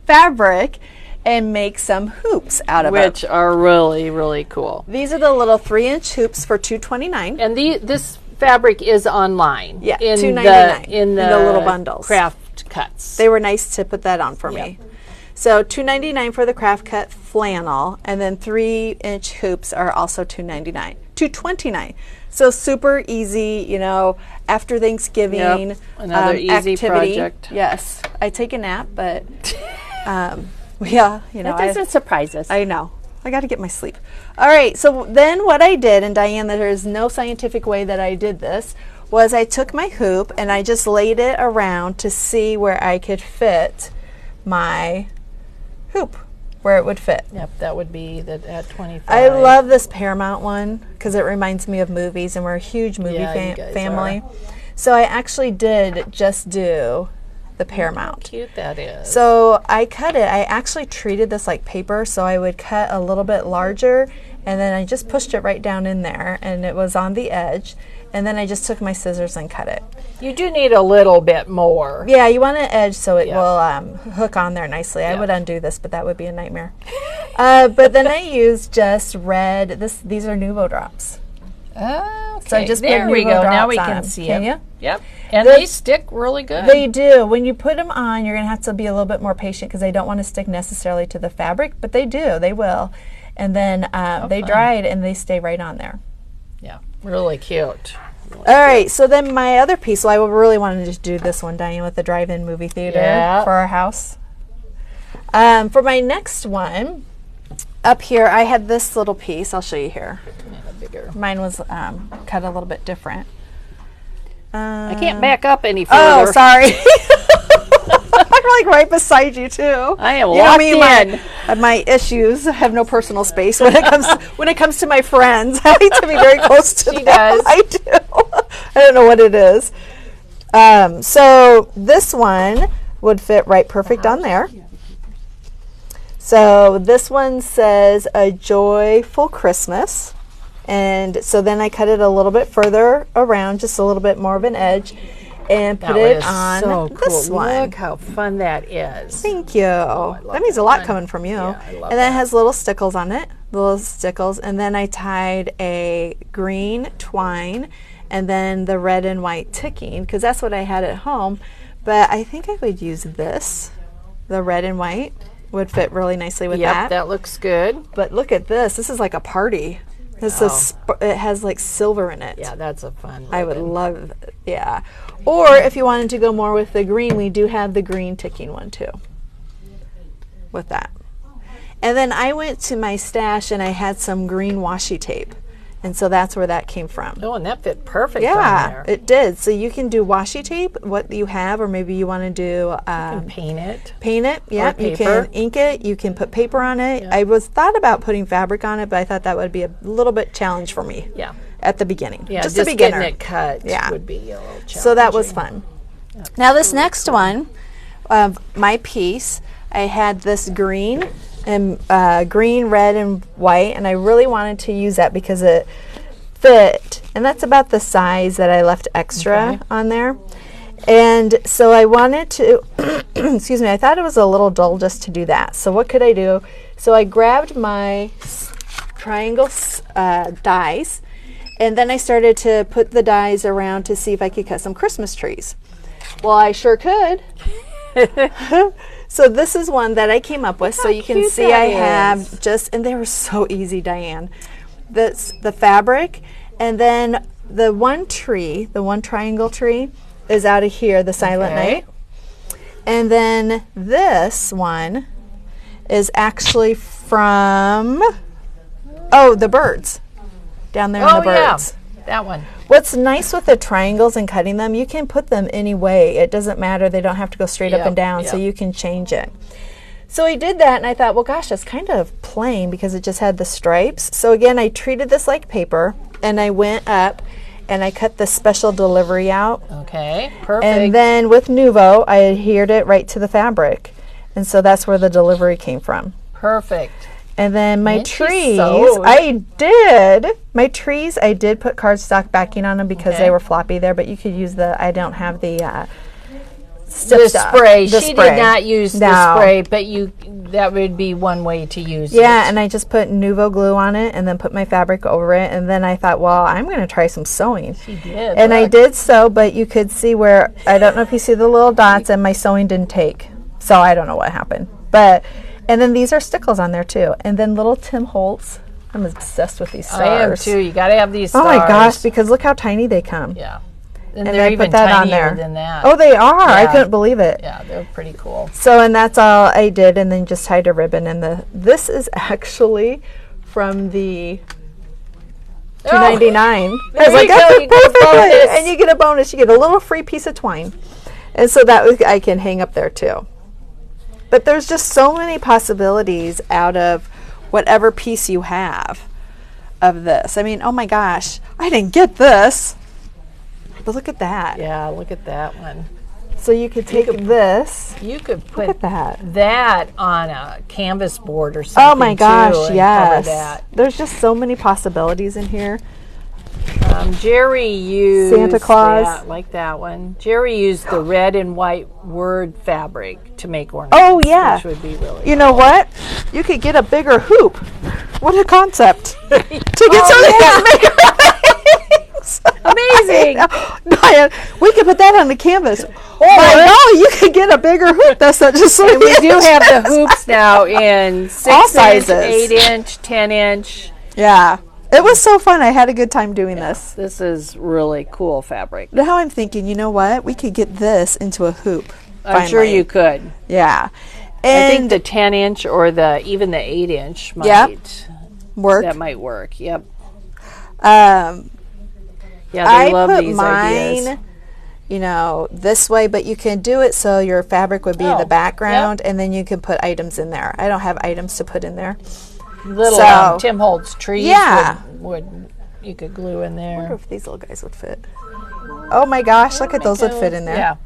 fabric, and make some hoops out of it. Which are really, really cool. These are the little 3-inch hoops for $2.29. And this fabric is online. Yeah, in $2.99 in the little bundles. Craft cuts. They were nice to put that on for me. So $2.99 for the craft cut flannel, and then 3-inch hoops are also $2.29. So super easy, after Thanksgiving. Yep. Another easy activity. project. Yes, I take a nap, but yeah, That doesn't surprise us. I know. I got to get my sleep. All right, so then what I did, and Diane, there is no scientific way that I did this, was I took my hoop and I just laid it around to see where I could fit my hoop, where it would fit. Yep, that would be at 25. I love this Paramount one because it reminds me of movies, and we're a huge movie you guys family. So I actually did just do the Paramount. How cute that is. So I cut it. I actually treated this like paper, so I would cut a little bit larger, and then I just pushed it right down in there, and it was on the edge. And then I just took my scissors and cut it. You do need a little bit more. Yeah, you want an edge so it will hook on there nicely. I Yeah. would undo this, but that would be a nightmare. But then I used just red. These are Nuvo drops. Okay. So I just there put we Nuvo go. Now drops we on can them. see Can it. you? Yep. And They- they stick really good. They do. When you put them on, you're going to have to be a little bit more patient because they don't want to stick necessarily to the fabric, but they do. They will. And then they dried and they stay right on there. Yeah. Really cute. All right, so then my other piece, I really wanted to do this one, Diane, with the drive-in movie theater for our house. For my next one, up here, I had this little piece. I'll show you here. Bigger. Mine was cut a little bit different. I can't back up any further. Oh, sorry. I'm like right beside you too. I am You know locked me, in. my issues have no personal space when it comes to my friends. I like to be very close to them. She does. I do. I don't know what it is. So this one would fit right perfect on there. So this one says a joyful Christmas. And so then I cut it a little bit further around, just a little bit more of an edge, and put it on so this cool. one. Look how fun that is. Thank you. That means a lot coming from you. Yeah, I love and then it has little stickles on it, and then I tied a green twine and then the red and white ticking, because that's what I had at home. But I think I would use this. The red and white would fit really nicely with that. That looks good. But look at this. This is like a party. It has like silver in it. Yeah, that's a fun I would ribbon. love, yeah. Or if you wanted to go more with the green, we do have the green ticking one too. With that. And then I went to my stash and I had some green washi tape. And so that's where that came from. Oh, and that fit perfect on Yeah, there. it did. So you can do washi tape, what you have, or maybe you want to do Paint it. paint it. Yeah, you paper. can ink it. You can put paper on it. I thought about putting fabric on it, but I thought that would be a little bit challenge for me. Yeah. At the beginning. Yeah, just just a beginner. getting it cut Yeah. would be a little challenging. So that was fun. Now this next one, my piece, I had this green and green, red, and white, and I really wanted to use that because it fit, and that's about the size that I left extra on there. And so I wanted to, excuse me, I thought it was a little dull just to do that. So what could I do? So I grabbed my triangle dies, And then I started to put the dies around to see if I could cut some Christmas trees. Well, I sure could. So this is one that I came up with. So you can see I have just, and they were so easy, Diane. That's the fabric. And then the one tree, the one triangle tree, is out of here, the Silent Night. And then this one is actually from, the birds. Down there in the birds. Yeah, that one. What's nice with the triangles and cutting them, you can put them any way. It doesn't matter. They don't have to go straight up and down, so you can change it. So I did that, and I thought, well, gosh, that's kind of plain because it just had the stripes. So again, I treated this like paper, and I went up, and I cut the special delivery out. Okay, perfect. And then with Nuvo, I adhered it right to the fabric. And so that's where the delivery came from. Perfect. And then my trees, I did put cardstock backing on them because they were floppy there, but you could use I don't have the spray. She did not use the spray, but that would be one way to use it. Yeah, and I just put Nuvo glue on it and then put my fabric over it, and then I thought, well, I'm going to try some sewing. She did. And I did sew, but you could see where, I don't know if you see the little dots, and my sewing didn't take. So I don't know what happened. And then these are stickles on there too. And then little Tim Holtz. I'm obsessed with these stars. I am too. You got to have these stars. Oh my gosh, because look how tiny they come. Yeah. And they're I even put that on tinier there. than that. Oh, they are. Yeah. I couldn't believe it. Yeah, they're pretty cool. So, and that's all I did, and then just tied a ribbon. And this is actually from the $2.99. I was like, that's perfect. And you get a bonus. You get a little free piece of twine. And so I can hang up there too. But there's just so many possibilities out of whatever piece you have of this. I mean, oh my gosh, I didn't get this. But look at that. Yeah, look at that one. So you could take this. You could put Look at that on a canvas board or something. Oh my gosh, too, and yes. cover that. There's just so many possibilities in here. Jerry used Santa Claus. Yeah, like that one. Jerry used the red and white word fabric to make ornaments. Oh yeah, which would be really. You know what? You could get a bigger hoop. What a concept to get something bigger. Amazing. Diane, we could put that on the canvas. Oh no, you could get a bigger hoop. That's not just and we do have the hoops now in 6-inch, 8-inch, 10-inch. Yeah. It was so fun. I had a good time doing this. This is really cool fabric. Now I'm thinking, you know what? We could get this into a hoop. I'm sure you could. Yeah. And I think the 10-inch or even the 8-inch might work. That might work. Yep. Yeah, they love put these mine, ideas. You know, this way, but you can do it so your fabric would be the background, and then you can put items in there. I don't have items to put in there. Little Tim Holtz trees would you could glue in there. I wonder if these little guys would fit. Oh my gosh, look at those would fit in there. Yeah,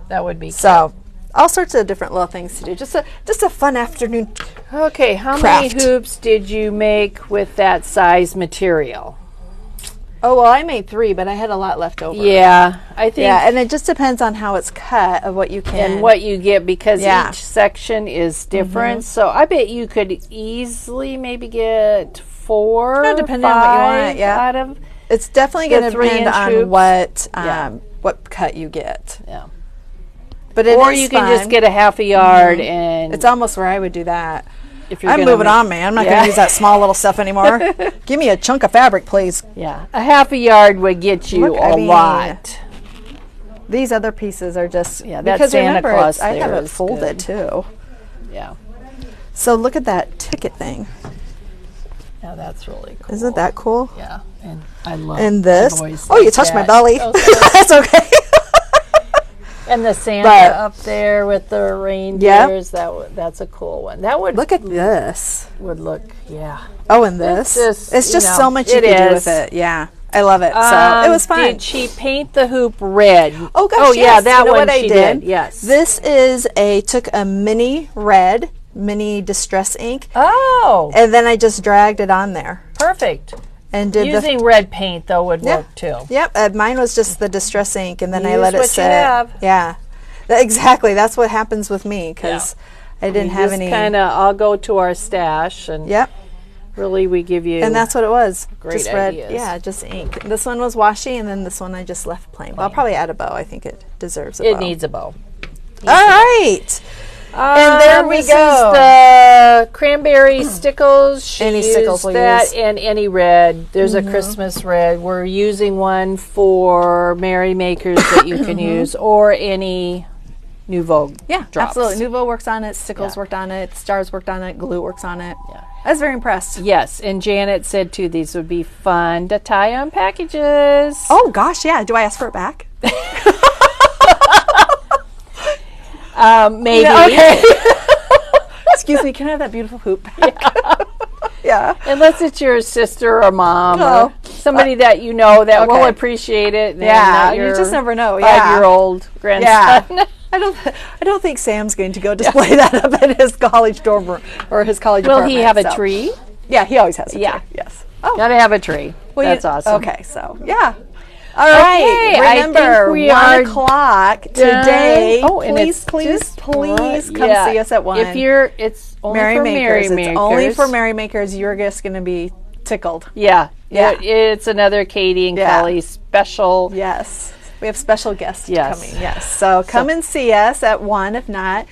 that would be so cute. All sorts of different little things to do. Just a fun afternoon. Okay, how many hoops did you make with that size material? Oh, well, I made 3, but I had a lot left over. Yeah, I think. Yeah, and it just depends on how it's cut of what you can. And what you get, because each section is different. So I bet you could easily maybe get 4, depending on what you want, out of. It's definitely going to depend on hoops. what cut you get. Yeah. But or you can just get a half a yard, and it's almost where I would do that. If you're I'm moving on, man. I'm not going to use that small little stuff anymore. Give me a chunk of fabric, please. Yeah, a half a yard would get you a lot. These other pieces are just because Santa Claus. I have it folded too. Yeah. So look at that ticket thing. Yeah, that's really cool. Isn't that cool? Yeah, and I love. And this. Oh, you touched my belly. That's okay. And the Santa up there with the reindeers, that's a cool one. That would look at this. Would look, Oh, and this. It's just so much you can do with it. Yeah, I love it. So it was fun. Did she paint the hoop red? Oh gosh, oh yeah, that you know one what she did. Yes. This is took a mini distress ink. Oh. And then I just dragged it on there. Perfect. And did using red paint though would work too. Yep, mine was just the distress ink, and then I let it sit. Yeah, exactly. That's what happens with me because I didn't have any. Kind of, I'll go to our stash and Really, we give you. And that's what it was. Great just red. ideas. Yeah, just ink. This one was washy, and then this one I just left plain. But I'll probably add a bow. I think it deserves a bow. It needs a bow. All right. And there we this go. Is the cranberry stickles. She Any stickles used we'll that use. and any red. There's a Christmas red. We're using one for Merry Makers that you can use, or any Nouveau Yeah, drops. absolutely. Nouveau works on it. Stickles Yeah. worked on it. Stars worked on it. Glue works on it. Yeah. I was very impressed. Yes, and Janet said too these would be fun to tie on packages. Oh gosh, yeah. Do I ask for it back? Maybe. Yeah, okay. Excuse me. Can I have that beautiful hoop back? Yeah. Unless it's your sister or mom Oh. or somebody that you know that will Okay. appreciate it. And Yeah, not you your just never know. Yeah. 5-year-old grandson. Yeah. I don't think Sam's going to go display that up in his college dorm room or his college Will apartment. he have a so. tree? Yeah, he always has a Yeah. tree. Yes. Oh, Gotta have a tree. well, That's awesome. Okay, so yeah. All right. Okay, I Remember, think we 1 are o'clock done. today. Oh, and please, it's please, just please right. come Yeah. see us at 1. If you're, it's only Merry for Makers. Merry Makers. It's only for Merry Makers. You're just going to be tickled. Yeah. Yeah. It's another Katie and Yeah. Kelly special. Yes. We have special guests Yes. coming. Yes. So come and see us at 1. If not,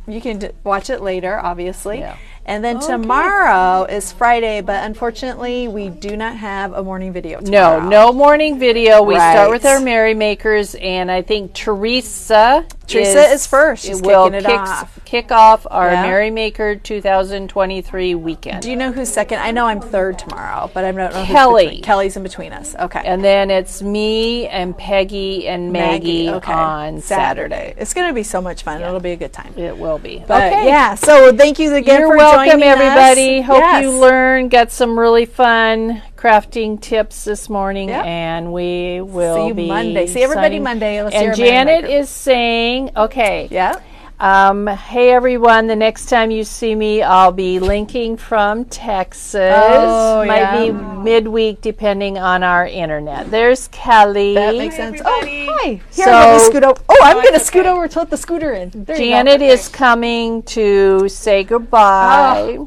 you can watch it later, obviously. Yeah. And then tomorrow is Friday, but unfortunately, we do not have a morning video No, tomorrow. no morning video. We Right. start with our Merry Makers, and I think Teresa is first. She's will kicking it off. kick off our Yeah. Merry Maker 2023 weekend. Do you know who's second? I know I'm third tomorrow, but I don't know Kelly. who's between. Kelly's in between us. Okay. And then it's me and Peggy and Maggie okay. on Saturday. It's going to be so much fun. It'll be a good time. It will be. But okay. yeah, so thank you again You're for welcome, joining everybody. us. Hope Yes. you learned, got some really fun crafting tips this morning, Yep. and we will See you be Monday. See everybody signing- Monday. Let's see And our Merry Janet Maker. is saying, okay. Yeah. Hey everyone, the next time you see me, I'll be linking from Texas. Oh, Might yeah. be midweek depending on our internet. There's Kelly. That makes sense. Oh, hi. Here, So- let me scoot over. Oh, I'm going to scoot over to let the scooter in. There you go. Janet is coming to say goodbye.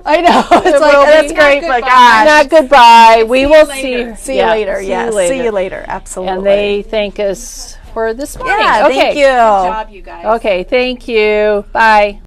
I know. It's will like, that's be- great, Not but goodbye. gosh. Not goodbye. We will later. see. See you later. See Yes. you later. See you later. Absolutely. And they thank us for this morning. Yeah, okay. thank you. Good job, you guys. Okay, thank you. Bye.